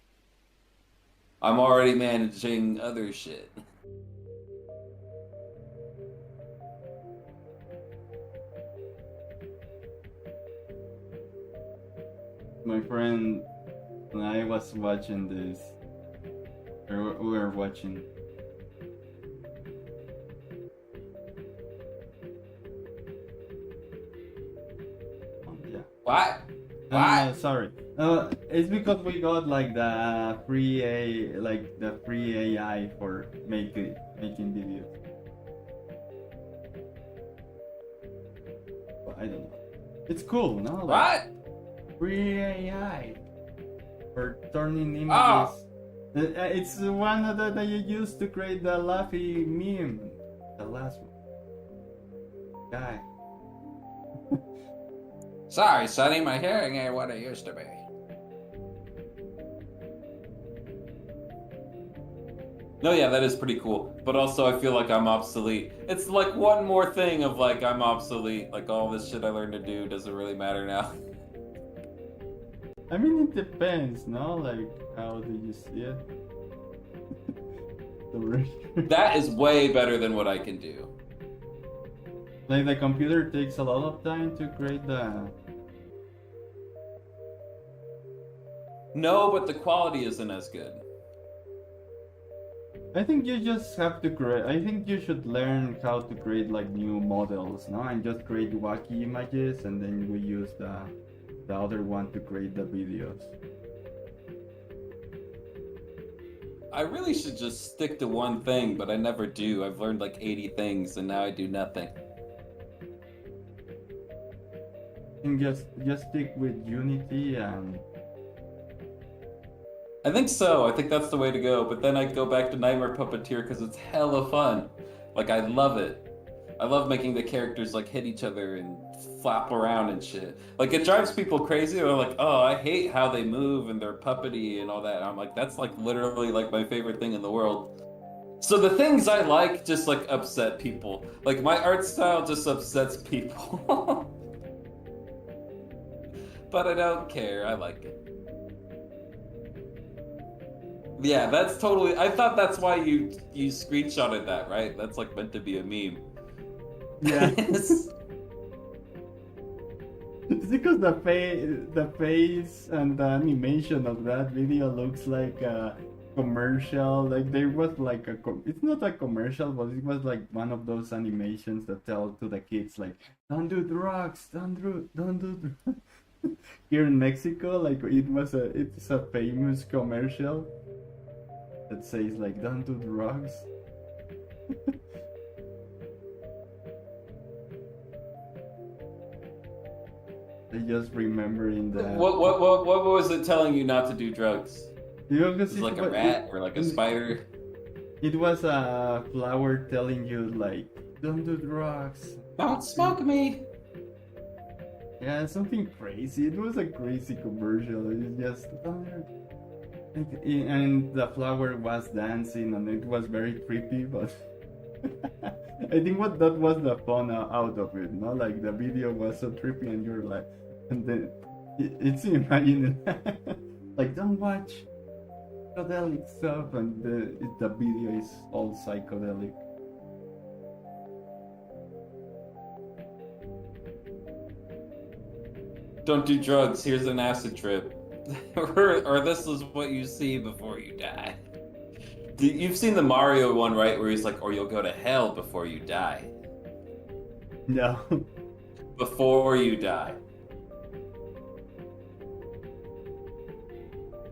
I'm already managing other shit. My friend and I was watching this. We were watching. Yeah. What? What? Sorry. It's because we got like the free AI for making videos. But I don't know. It's cool, no? Like, What? free AI for turning images. Oh. It's the one that you used to create the Laffy meme. The last one. Guy. Sorry, Sonny, my hearing ain't what it used to be. No, yeah, that is pretty cool. But also, I feel like I'm obsolete. It's like one more thing of like, I'm obsolete. Like, all this shit I learned to do doesn't really matter now. I mean, it depends, no? Like, how do you see it? That is way better than what I can do. Like, the computer takes a lot of time to create the... No, but the quality isn't as good. I think you just have to create. I think you should learn how to create like new models, no? And just create wacky images, and then we use the other one to create the videos. I really should just stick to one thing, but I never do. I've learned like 80 things, and now I do nothing. And just stick with Unity and I think so. I think that's the way to go. But then I go back to Nightmare Puppeteer because it's hella fun. Like, I love it. I love making the characters like hit each other and flap around and shit. Like, it drives people crazy. They're like, oh, I hate how they move and they're puppety and all that. And I'm like, that's like literally like my favorite thing in the world. So the things I like just like upset people. Like, my art style just upsets people. But I don't care. I like it. Yeah, that's totally. I thought that's why you screenshotted that, right? That's like meant to be a meme. yeah. It's because the face and the animation of that video looks like a commercial. Like there was like it's not a commercial, but it was like one of those animations that tell to the kids like, don't do drugs, don't do drugs. Here in Mexico, like it's a famous commercial that says like, don't do drugs. I just remembering that. What was it telling you not to do drugs? You know, It was like a rat or like a spider. It was a flower telling you like, don't do drugs. Don't smoke me. Yeah, something crazy. It was a crazy commercial. It just and the flower was dancing, and it was very creepy. But I think that was the fun out of it. No, like the video was so trippy, and you're like, and then it's imagining like, don't watch psychedelic stuff, and the video is all psychedelic. Don't do drugs. Here's an acid trip. or this is what you see before you die. You've seen the Mario one, right? Where he's like, or you'll go to hell before you die. No. Before you die.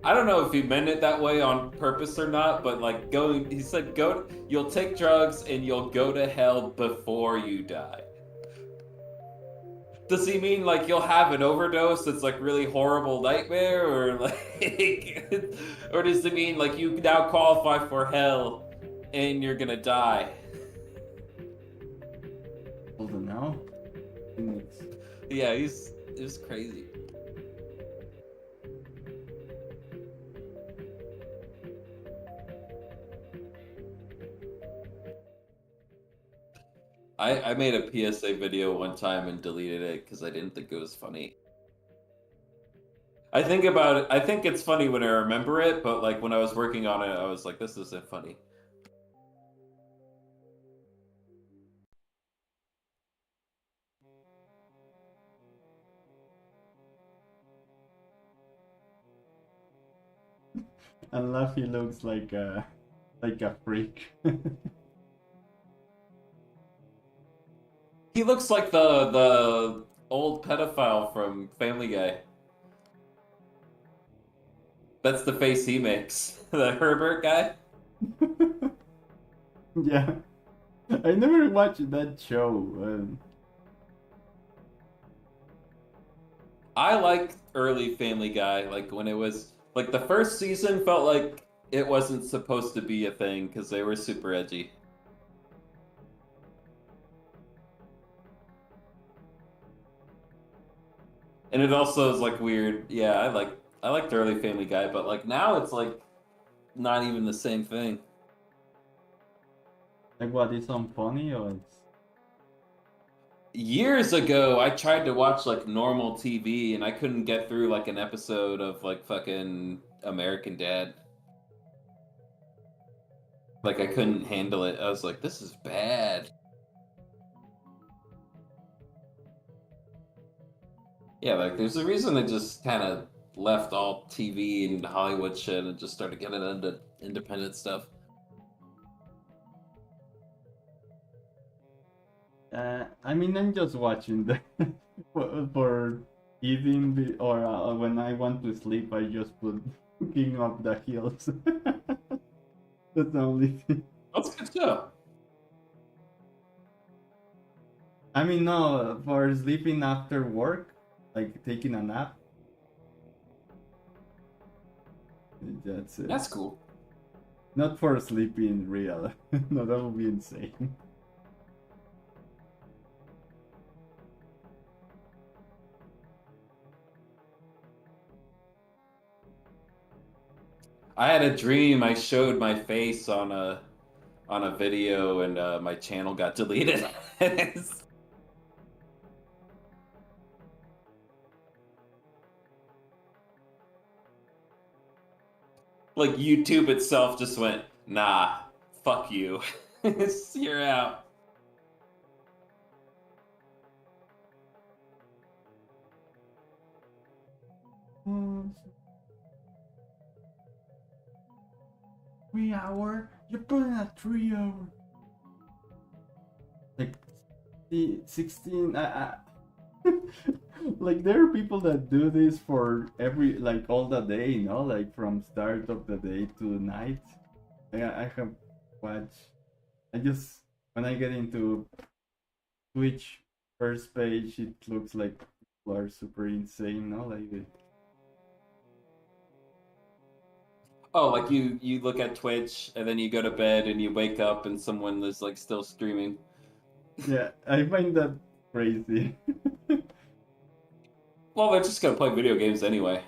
I don't know if he meant it that way on purpose or not, but like he said, you'll take drugs and you'll go to hell before you die. Does he mean like you'll have an overdose that's like really horrible nightmare, or like, or does it mean like you now qualify for hell and you're gonna die? I don't know. Yeah, it was crazy. I made a PSA video one time and deleted it because I didn't think it was funny. I think it's funny when I remember it, but like when I was working on it, I was like, this isn't funny. And Luffy looks like a freak. He looks like the old pedophile from Family Guy. That's the face he makes. The Herbert guy. Yeah. I never watched that show. I like early Family Guy, like when it was like the first season felt like it wasn't supposed to be a thing because they were super edgy. And it also is like weird. Yeah, I liked early Family Guy, but like now it's like not even the same thing. Like what, is unfunny or it's... Years ago, I tried to watch like normal TV and I couldn't get through like an episode of like fucking American Dad. Like I couldn't handle it. I was like, this is bad. Yeah, like there's a reason I just kind of left all TV and Hollywood shit and just started getting into independent stuff. I mean, I'm just watching the for eating or when I want to sleep, I just put King of the Hills. That's the only thing. That's a good show. I mean, no, for sleeping after work, like taking a nap. That's it. That's cool. Not for sleeping real. No, that would be insane. I had a dream. I showed my face on a video, and my channel got deleted. Like YouTube itself just went, nah, fuck you. You're out. Mm. 3 hour? You're putting a 3 hour. Like the 16. Like there are people that do this for every like all the day, you know, like from start of the day to night. I have watched. I just when I get into Twitch first page, it looks like people are super insane, no? Like Oh, like you look at Twitch and then you go to bed and you wake up and someone is like still streaming. yeah, I find that crazy. Well, they're just gonna play video games anyway.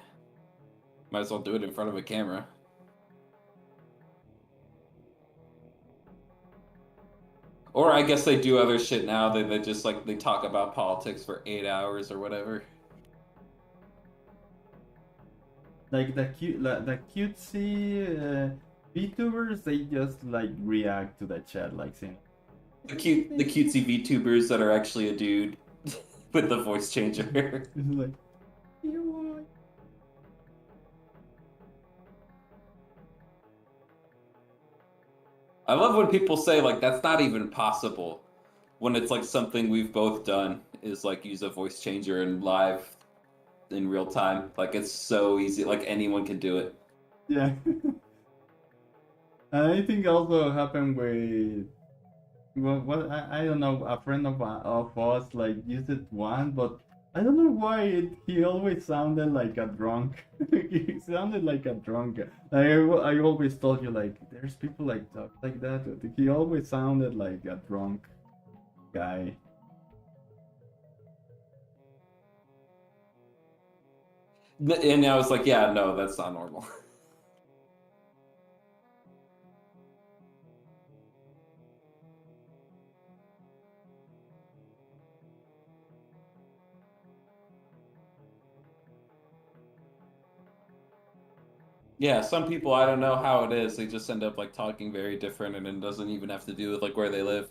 Might as well do it in front of a camera. Or I guess they do other shit now. They just like they talk about politics for 8 hours or whatever. Like the cutesy VTubers, they just like react to the chat, like saying, The cutesy VTubers that are actually a dude with the voice changer. it's like, you I love when people say like that's not even possible, when it's like something we've both done is like use a voice changer in live in real time. Like it's so easy, like anyone can do it. yeah. I think also happened with what I don't know, a friend of us like used it once, but I don't know why he always sounded like a drunk. He sounded like a drunk. I always told you like there's people like talk like that. He always sounded like a drunk guy. And I was like, yeah, no, that's not normal. Yeah, some people, I don't know how it is. They just end up like talking very different, and it doesn't even have to do with like where they live.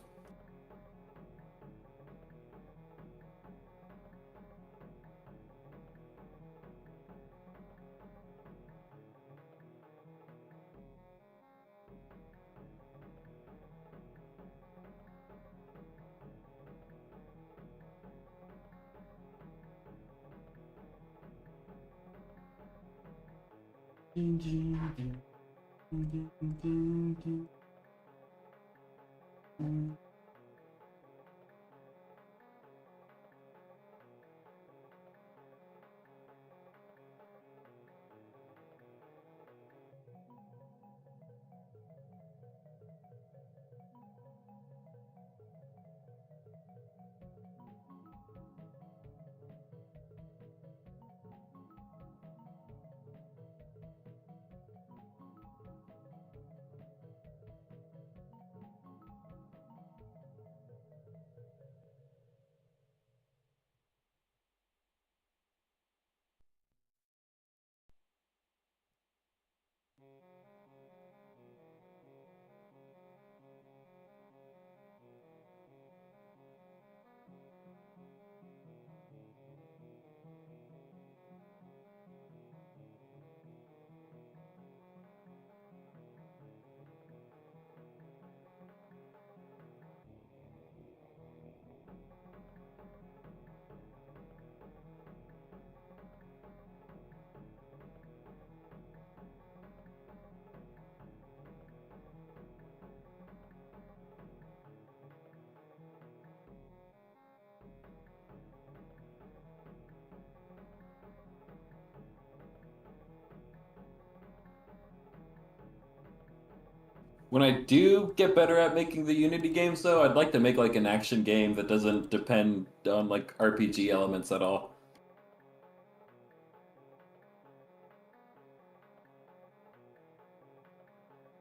When I do get better at making the Unity games, though, I'd like to make like an action game that doesn't depend on like RPG elements at all.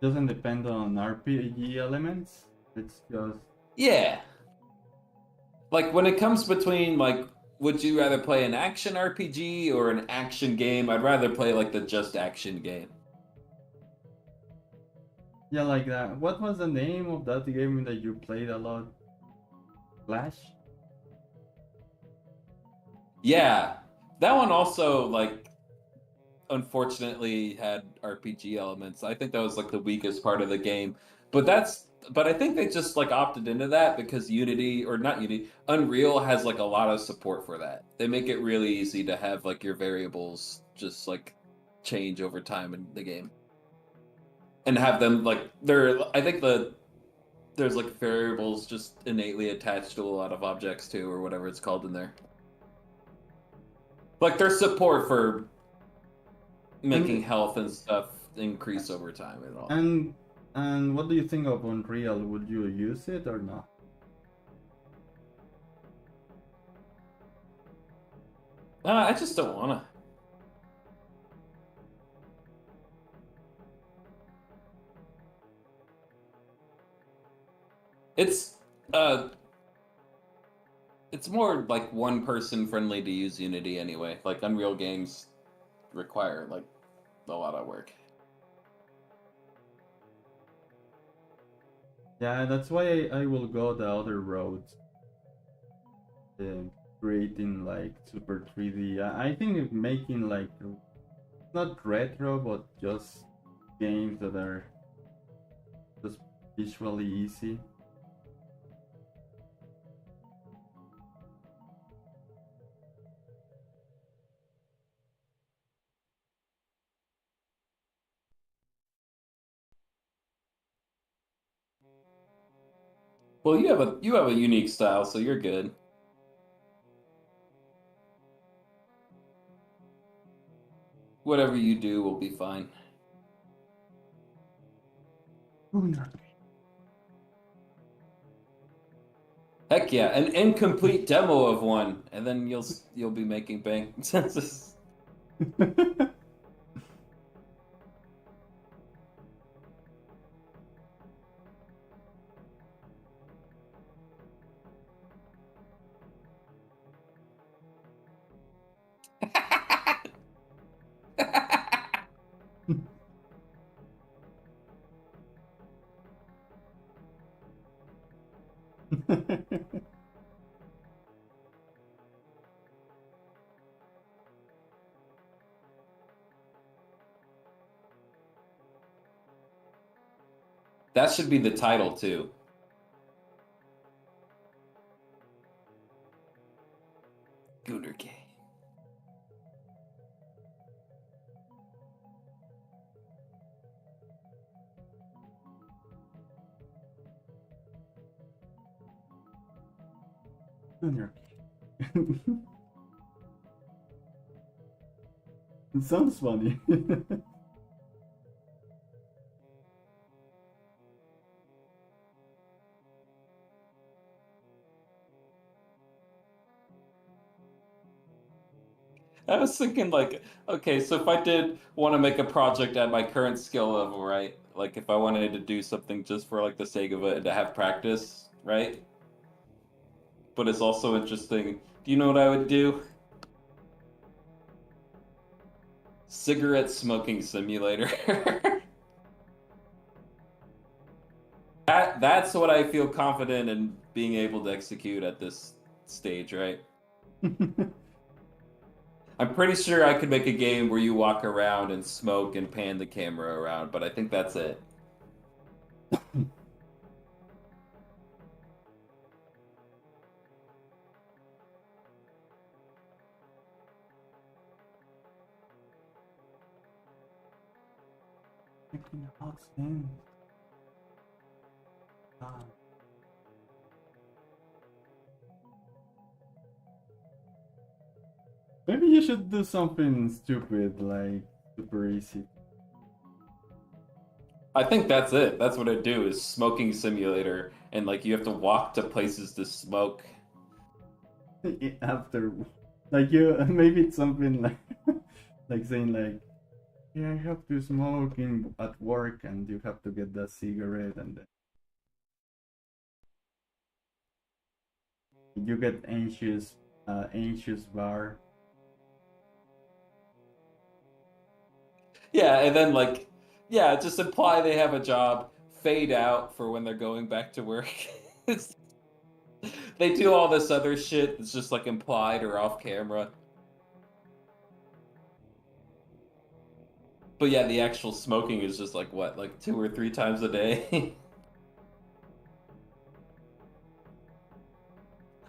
Doesn't depend on RPG elements. It's just Yeah. Like when it comes between like, would you rather play an action RPG or an action game? I'd rather play like the just action game. yeah, like that. What was the name of that game that you played a lot? Flash? Yeah, that one also like unfortunately had RPG elements. I think that was like the weakest part of the game. But I think they just like opted into that because Unity or not Unity, Unreal has like a lot of support for that. They make it really easy to have like your variables just like change over time in the game. And have them like I think there's like variables just innately attached to a lot of objects too or whatever it's called in there. Like there's support for making health and stuff increase over time and all. And what do you think of Unreal? Would you use it or not? I just don't wanna. It's it's more like one person friendly to use Unity anyway. Like Unreal games require like a lot of work. Yeah, that's why I will go the other road. Creating like super 3D. I think making like not retro but just games that are just visually easy. Well, you have a unique style, so you're good. Whatever you do will be fine. Heck yeah, an incomplete demo of one, and then you'll be making bank. That should be the title too. Gooner Gay. It sounds funny. I was thinking like, okay, so if I did want to make a project at my current skill level, right? Like if I wanted to do something just for like the sake of it and to have practice, right? But it's also interesting. Do you know what I would do? Cigarette smoking simulator. That's what I feel confident in being able to execute at this stage, right? I'm pretty sure I could make a game where you walk around and smoke and pan the camera around, but I think that's it. Maybe you should do something stupid, like super easy. I think that's it. That's what I do is smoking simulator, and like you have to walk to places to smoke. After, like you, maybe it's something like, like saying like, yeah, I have to smoke in at work, and you have to get the cigarette, and then you get anxious bar. Yeah, and then like, yeah, just imply they have a job, fade out for when they're going back to work. They do all this other shit that's just like implied or off camera. But yeah, the actual smoking is just like what, like 2 or 3 times a day?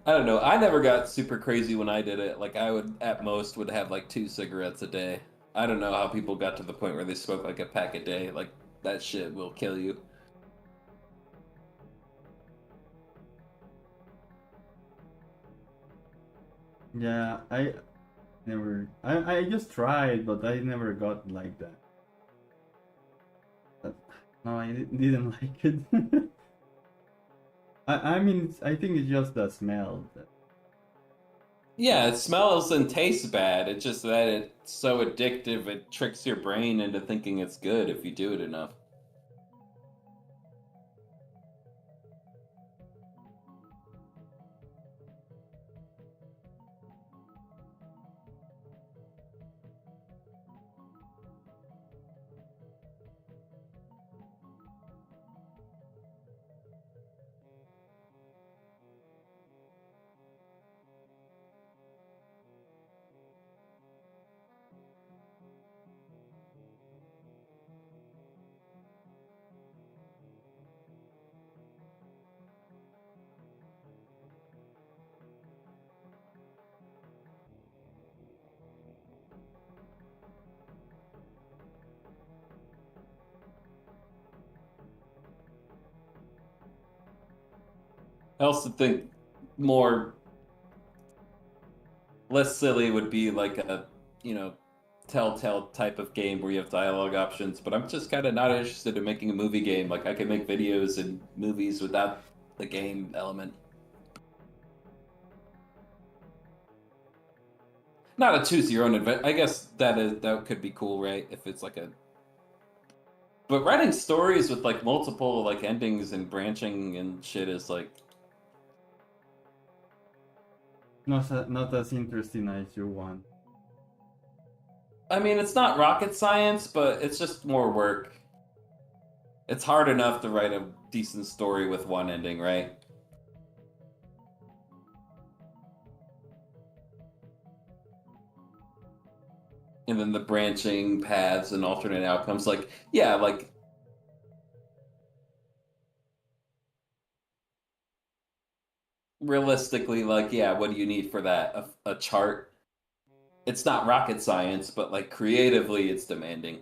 I don't know. I never got super crazy when I did it. Like I would at most would have like 2 cigarettes a day. I don't know how people got to the point where they smoke like a pack a day. Like that shit will kill you. Yeah, I never. I just tried, but I never got like that. But, no, I didn't like it. I mean, I think it's just the smell. Yeah, it smells and tastes bad. It's just that it's so addictive, it tricks your brain into thinking it's good if you do it enough. I also think more less silly would be like a, you know, Telltale type of game where you have dialogue options, but I'm just kind of not interested in making a movie game. Like I can make videos and movies without the game element. Not a choose your own adventure. I guess that could be cool, right? If it's like a but writing stories with like multiple like endings and branching and shit is like Not as interesting as you want. I mean, it's not rocket science, but it's just more work. It's hard enough to write a decent story with one ending, right? And then the branching paths and alternate outcomes. Like, yeah, like realistically, like, yeah, what do you need for that? A chart? It's not rocket science, but like creatively, it's demanding.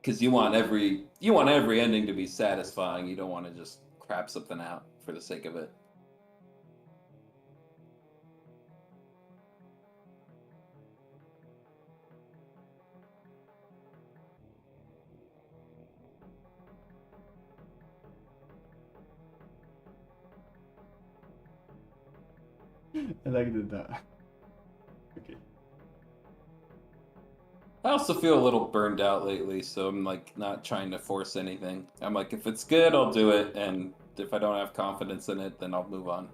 Because you want every ending to be satisfying. You don't want to just crap something out for the sake of it. I like that. Okay. I also feel a little burned out lately, so I'm like not trying to force anything. I'm like, if it's good, I'll do it, and if I don't have confidence in it, then I'll move on.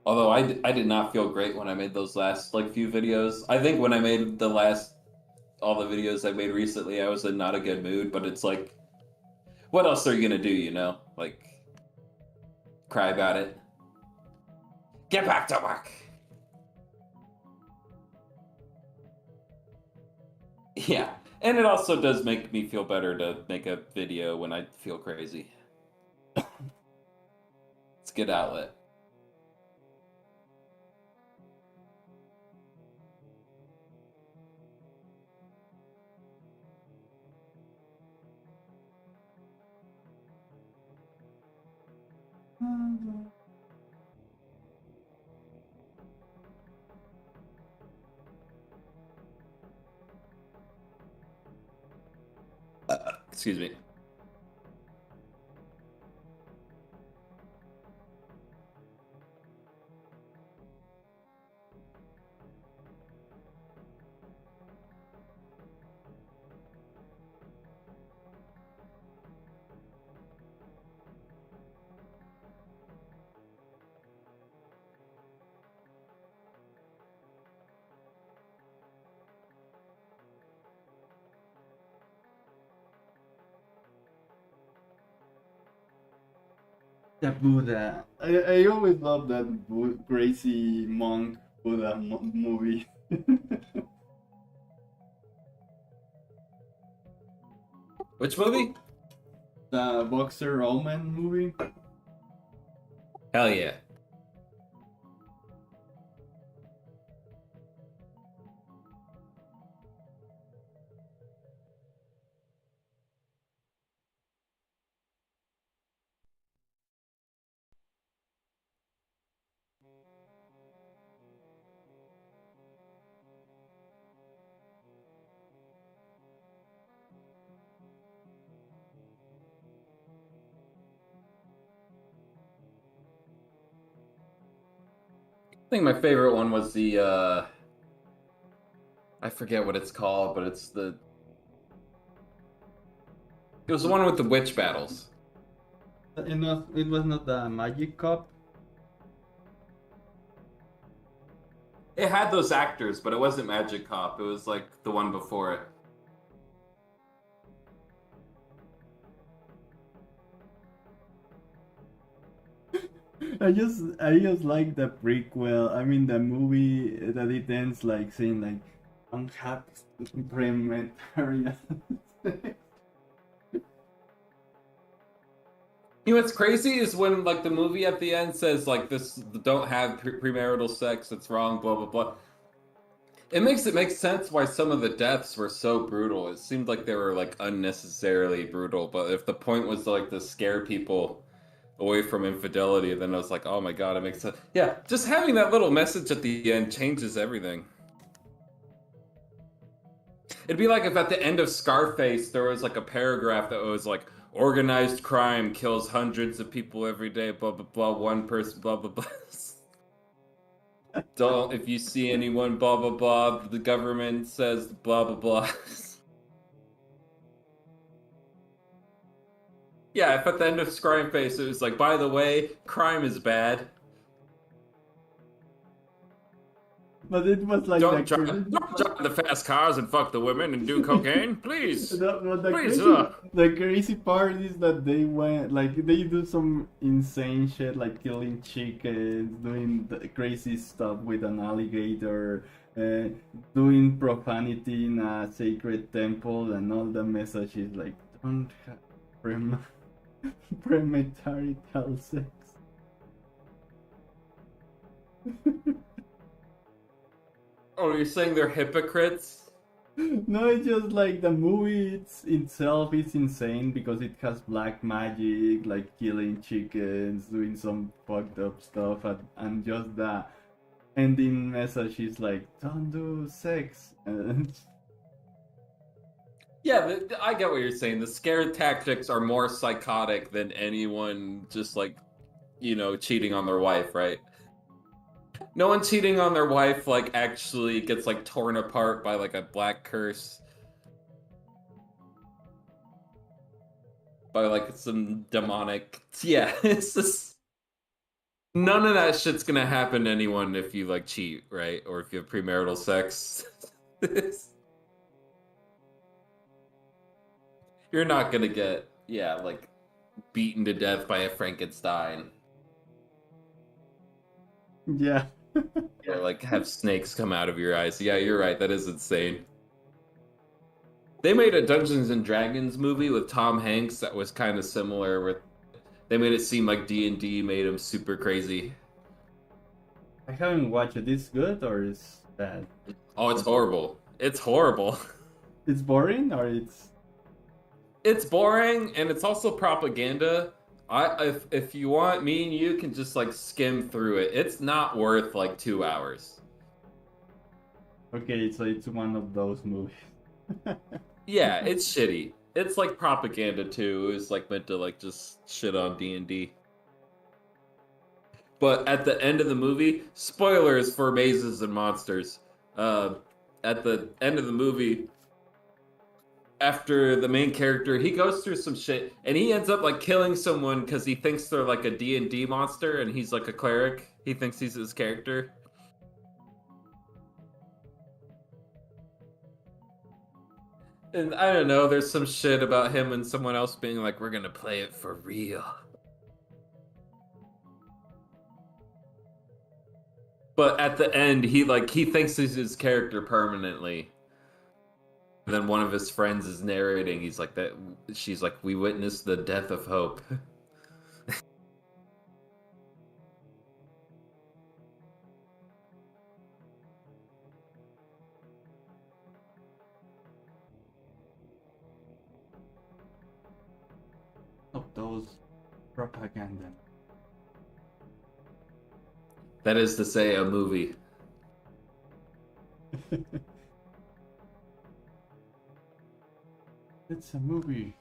Although I did not feel great when I made those last like few videos. I think when I made all the videos I made recently, I was in not a good mood, but it's like, what else are you gonna do, you know? Like, cry about it. Get back to work! Yeah, and it also does make me feel better to make a video when I feel crazy. It's a good outlet. Excuse me. The Buddha. I always love that crazy monk Buddha movie. Which movie? The Boxer Omen movie. Hell yeah. I think my favorite one was the I forget what it's called, but it was the one with the witch battles. It was not the Magic Cup. It had those actors, but it wasn't Magic Cop. It was like the one before it. I just like the prequel. I mean the movie that it ends like saying like unhappy premarital. You know what's crazy is when like the movie at the end says like this don't have premarital sex, it's wrong, blah blah blah. It makes sense why some of the deaths were so brutal. It seemed like they were like unnecessarily brutal, but if the point was like to scare people away from infidelity, then I was like, oh my god, it makes sense. Yeah, just having that little message at the end changes everything. It'd be like if at the end of Scarface there was like a paragraph that was like, organized crime kills hundreds of people every day, blah blah blah, one person, blah blah blah. Don't, if you see anyone, blah blah blah, the government says blah blah blah. Yeah, if at the end of Scarface it was like, by the way, crime is bad. But it was like Don't drive the fast cars and fuck the women and do cocaine, please. Please, the crazy part is that they went like they do some insane shit like killing chickens, doing the crazy stuff with an alligator, doing profanity in a sacred temple, and all the message is like don't have premarital sex. Oh, you're saying they're hypocrites? No, it's just like the movie itself is insane because it has black magic, like killing chickens, doing some fucked up stuff, and just the ending message is like, don't do sex. Yeah, I get what you're saying. The scare tactics are more psychotic than anyone just like, you know, cheating on their wife, right? No one cheating on their wife like actually gets like torn apart by like a black curse. By like some demonic, yeah, it's just none of that shit's gonna happen to anyone if you like cheat, right? Or if you have premarital sex. You're not gonna get, yeah, like beaten to death by a Frankenstein. Yeah. Or like have snakes come out of your eyes. Yeah, you're right. That is insane. They made a Dungeons and Dragons movie with Tom Hanks that was kind of similar. Where they made it seem like D&D made him super crazy. I haven't watched it. Is good or is bad? Oh, it's horrible. It's horrible. It's boring or it's... It's boring and it's also propaganda. If you want, me and you can just like skim through it. It's not worth like 2 hours. Okay, so it's one of those movies. Yeah, it's shitty. It's like propaganda too. It was like meant to like just shit on D&D. But at the end of the movie, spoilers for Mazes and Monsters. At the end of the movie, after the main character, he goes through some shit, and he ends up like killing someone because he thinks they're like a D&D monster, and he's like a cleric. He thinks he's his character. And I don't know, there's some shit about him and someone else being like, we're gonna play it for real. But at the end, he thinks he's his character permanently. And then one of his friends is narrating. He's like that. She's like, "We witnessed the death of hope." Of those propaganda. That is to say, a movie. It's a movie.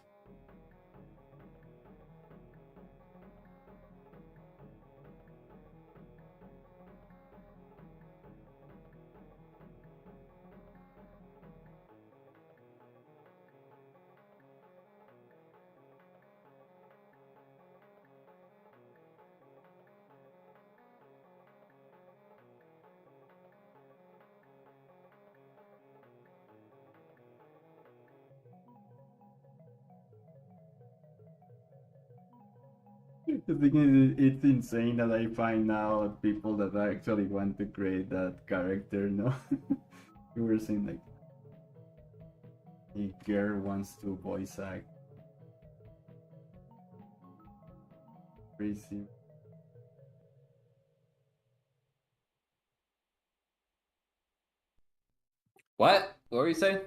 The thing is, it's insane that I find now people that actually want to create that character. No, you were saying like a girl wants to voice act. Crazy. What? What were you saying?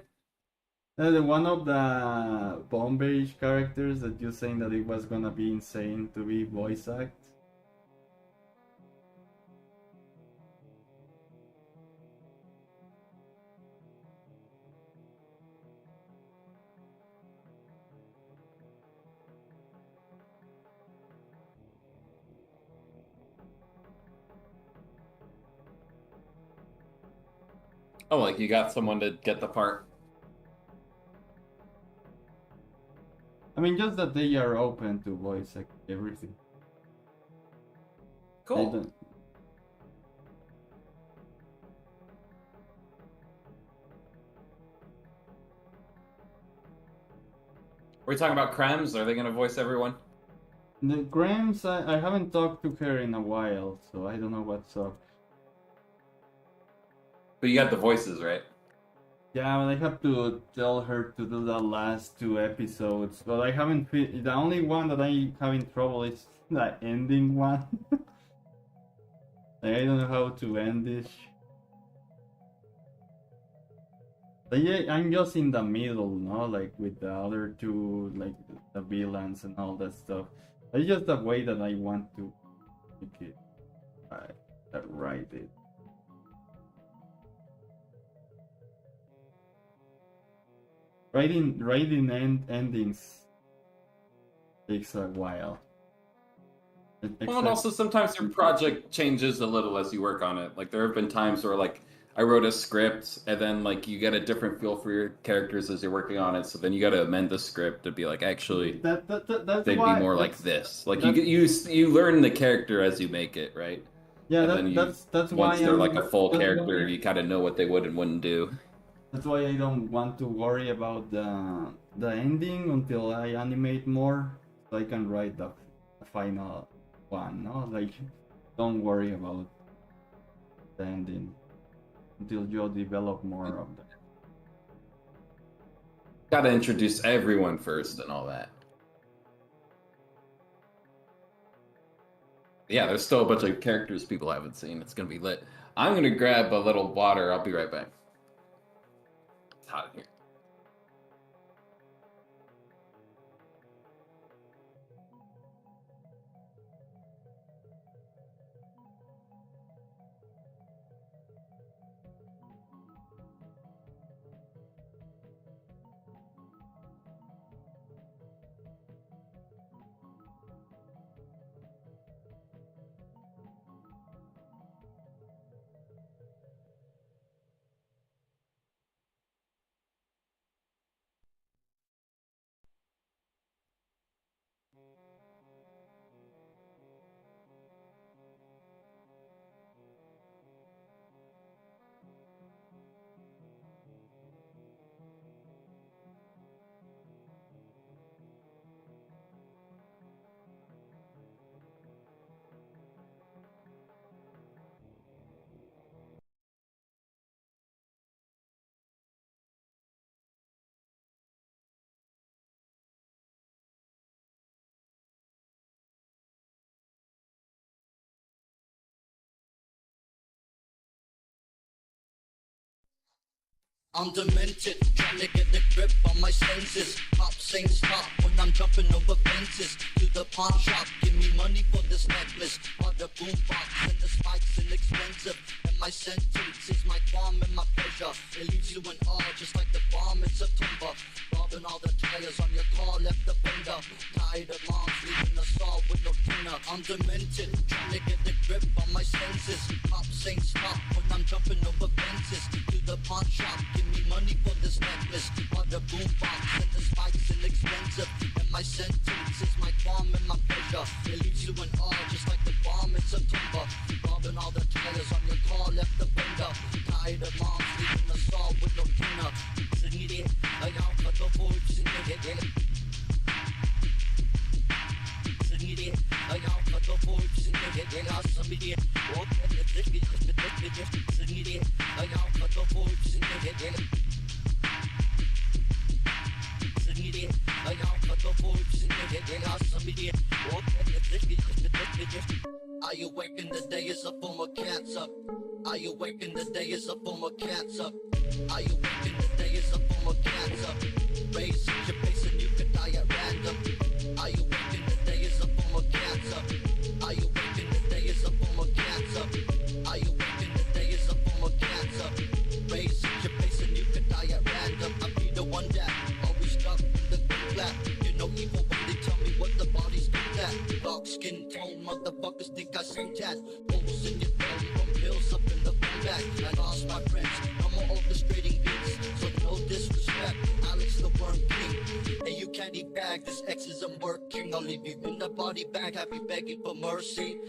One of the Bombay characters that you're saying that it was gonna be insane to be voice act. Oh, like you got someone to get the part. I mean, just that they are open to voice act everything. They Cool. don't- We're talking about Krems. Are they gonna voice everyone? The Grams, I haven't talked to her in a while, so I don't know what's up. But you got the voices, right? Yeah, but I have to tell her to do the last 2 episodes, but I haven't. The only one that I having trouble is the ending one. Like, I don't know how to end this. But yeah, I'm just in the middle, no? Like with the other two, like the villains and all that stuff. It's just the way that I want to make it. Write it. Writing endings takes a while. Well, and also sometimes your project changes a little as you work on it. Like there have been times where like I wrote a script and then like you get a different feel for your characters as you're working on it. So then you got to amend the script to be like actually That's they'd why, be more like that's- this. Like you learn the character as you make it, right? Yeah, And then you- that's why Once they're like a full that's character, why- you kind of know what they would and wouldn't do. That's why I don't want to worry about the ending until I animate more, so I can write the final one. No, like don't worry about the ending until you develop more of that. Got to introduce everyone first and all that. Yeah, there's still a bunch of characters people haven't seen. It's gonna be lit. I'm gonna grab a little water. I'll be right back. It's hot in here. I'm demented, trying to get a grip on my senses. Pops ain't stop when I'm jumping over fences. To the pawn shop, give me money for this necklace. Or the boombox and the spikes inexpensive. And my sentence is my farm and my pleasure. It leaves you in awe just like the bomb in September. Robbing all the tires on your car, left the fender. Tired of moms leaving us all with no dinner. I'm demented, trying to get a grip on my senses. Pops ain't stop when I'm jumping over fences. To the pawn shop, give me money for this necklace. Or the boombox and the spikes inexpensive. And my sentence is my farm and my pleasure. It leaves you in awe just like the bomb in September. Robbing all the tires on your car, left the fender. Tired of moms leaving us all with no dinner. Sing it, I out for the voice, sing it, sing it, I out for the voice, sing it, I some idiot. Oh, sing it, I out for the voice, sing it, sing it, I out for the voice, sing it, I some idiot. Oh, are you waking the day is a form of cancer? Are you waking the day is a form of cancer? Are you waking the day is a form of cancer? Raise your pace and you could die at random. Are you waking the day is a form of cancer? Are you waking the day is a form of cancer? Are you waking the day is a form of cancer? Raise your pace and you could die at random. I'll be the one that always stuck in the good flat. You know evil when they tell me what the body's good at. Dark skin tone, motherfuckers think I sing that. Holes in your phone from pills up in the phone back. I lost my friends, no more orchestrating beats. So no disrespect, Alex the Worm King. And you can't eat bag, this X isn't working. I'll leave you in the body bag, happy begging for mercy.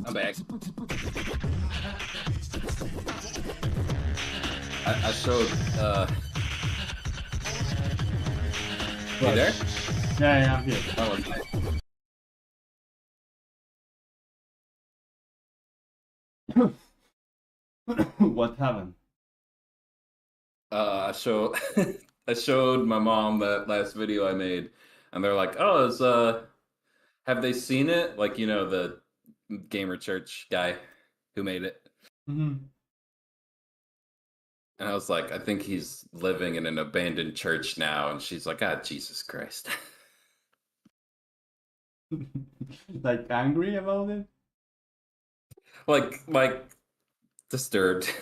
I'm back. I showed you there? Yeah, I'm here. Oh, okay. What happened? I show I showed my mom that last video I made, and they're like, "Oh, have they seen it?" Like, you know, the Gamer Church guy who made it. Mm-hmm. And I was like, "I think he's living in an abandoned church now." And she's like, "Ah, Jesus Christ." Like angry about it? like disturbed.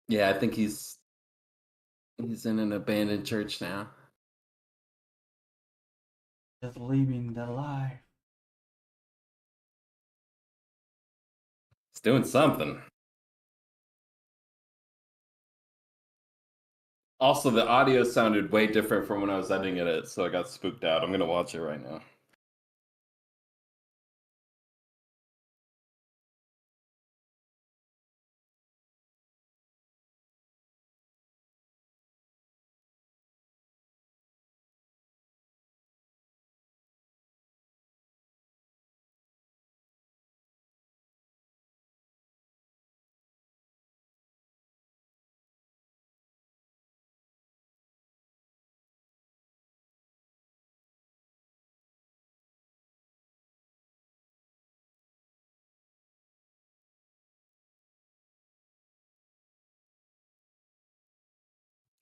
Yeah, I think he's in an abandoned church now. Just living the life. He's doing something. Also, the audio sounded way different from when I was editing it, so I got spooked out. I'm gonna watch it right now.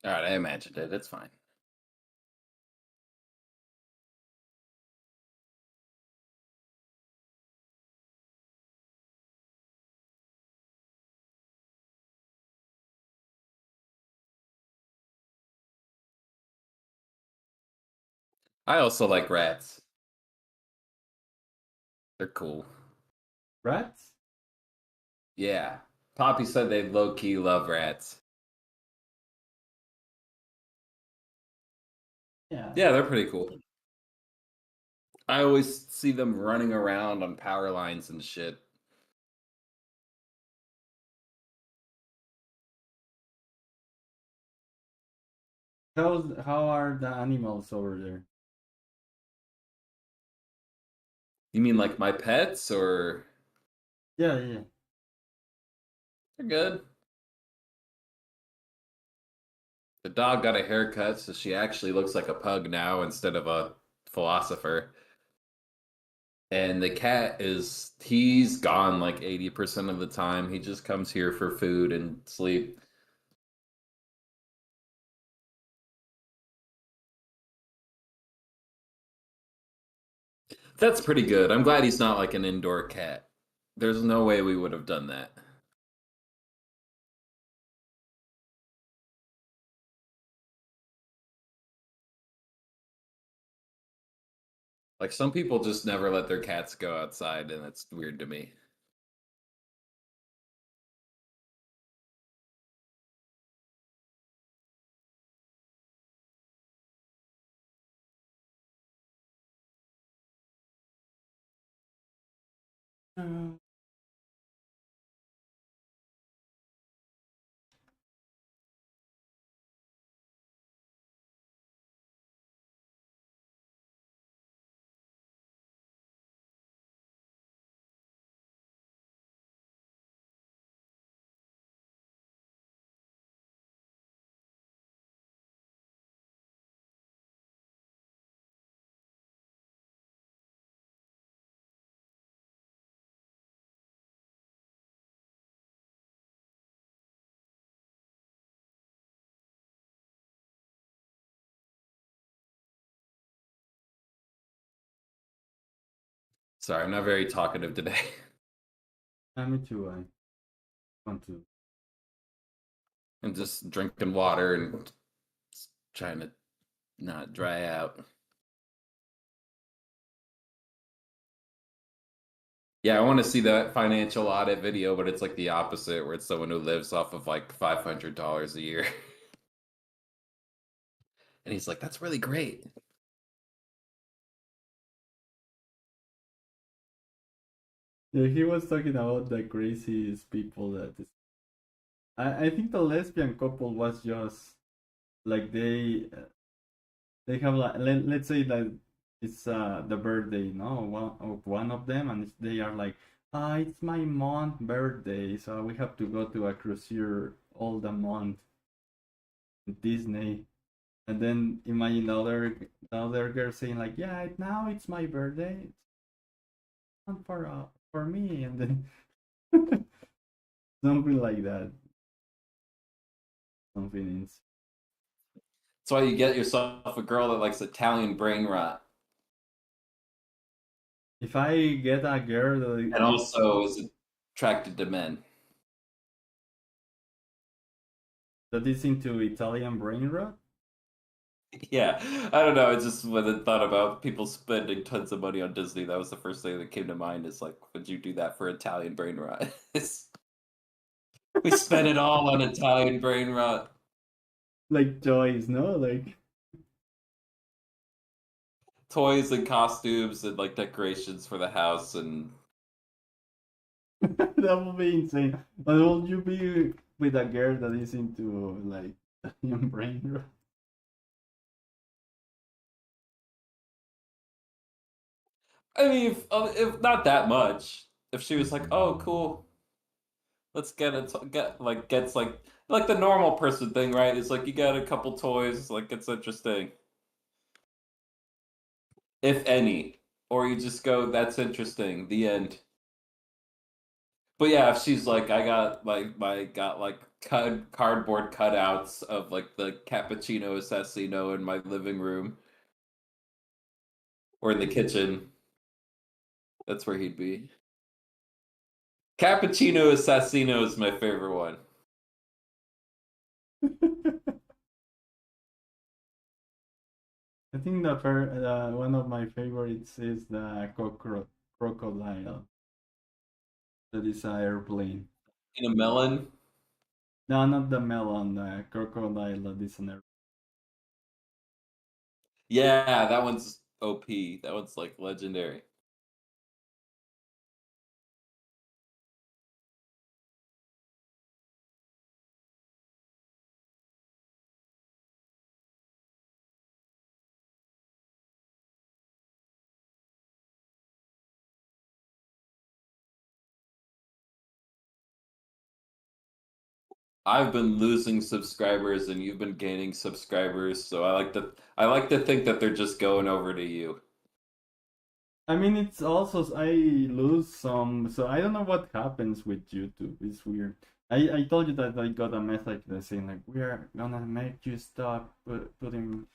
All right, I imagined it. It's fine. I also like rats. They're cool. Rats? Yeah. Poppy said they low key love rats. Yeah. Yeah, they're pretty cool. I always see them running around on power lines and shit. How are the animals over there? You mean like my pets, or Yeah, yeah. they're good? The dog got a haircut, so she actually looks like a pug now instead of a philosopher. And the cat he's gone like 80% of the time. He just comes here for food and sleep. That's pretty good. I'm glad he's not like an indoor cat. There's no way we would have done that. Like some people just never let their cats go outside, and that's weird to me. Uh, Sorry, I'm not very talkative today. Me too. I want to. I'm just drinking water and trying to not dry out. Yeah, I want to see that financial audit video, but it's like the opposite, where it's someone who lives off of like $500 a year. And he's like, that's really great. Yeah, he was talking about the craziest people that is. I think the lesbian couple was just like they have like let's say that it's the birthday no one of them, and they are like, it's my month birthday, so we have to go to a cruiser all the month in Disney. And then imagine the other girl saying like, yeah, now it's my birthday, it's not for me, and then something like that, something ins. That's why you get yourself a girl that likes Italian brain rot. If I get a girl And that also is attracted to men. is into Italian brain rot. Yeah, I don't know. It's just when I thought about people spending tons of money on Disney, that was the first thing that came to mind. Is like, would you do that for Italian brain rot? We spent it all on Italian brain rot. Like toys, no? Like Toys and costumes and like decorations for the house and that would be insane. But will you be with a girl that is into like Italian brain rot? I mean, if not that much. If she was like, "Oh, cool, let's get it," gets like the normal person thing, right? It's like you got a couple toys, like it's interesting, if any, or you just go, "That's interesting." The end. But yeah, if she's like, I got like cardboard cutouts of like the cappuccino assassino in my living room or in the kitchen. That's where he'd be. Cappuccino assassino is my favorite one. I think one of my favorites is the crocodile. That is an airplane. In a melon. No, not the melon. The crocodile that is an airplane. Yeah, that one's OP. That one's like legendary. I've been losing subscribers and you've been gaining subscribers, so I like to think that they're just going over to you. I mean, it's also I lose some, so I don't know what happens with YouTube. It's weird. I told you that I got a message that saying like we are gonna make you stop putting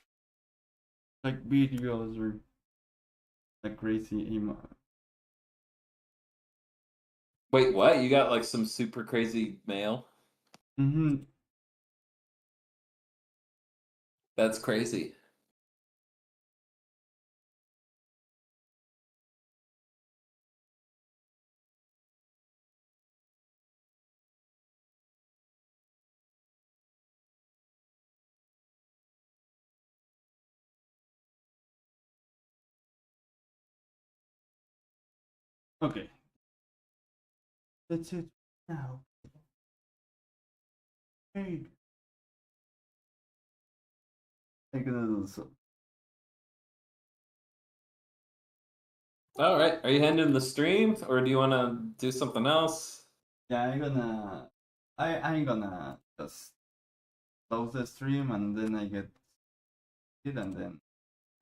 like videos or like crazy emo. Wait, what? You got like some super crazy mail? Mm-hmm. That's crazy. Okay. That's it now. Hey. I'm gonna do so. All right, are you ending the stream or do you want to do something else? Yeah, I'm gonna just close the stream and then I get it and then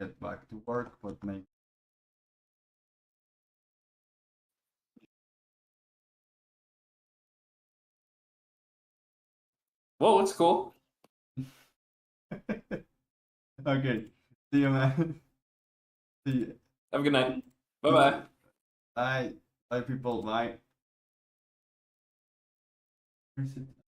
get back to work, but maybe. Whoa, it's cool. Okay. See you, man. See you. Have a good night. Bye-bye. Bye. Bye, people. Bye. Where is it?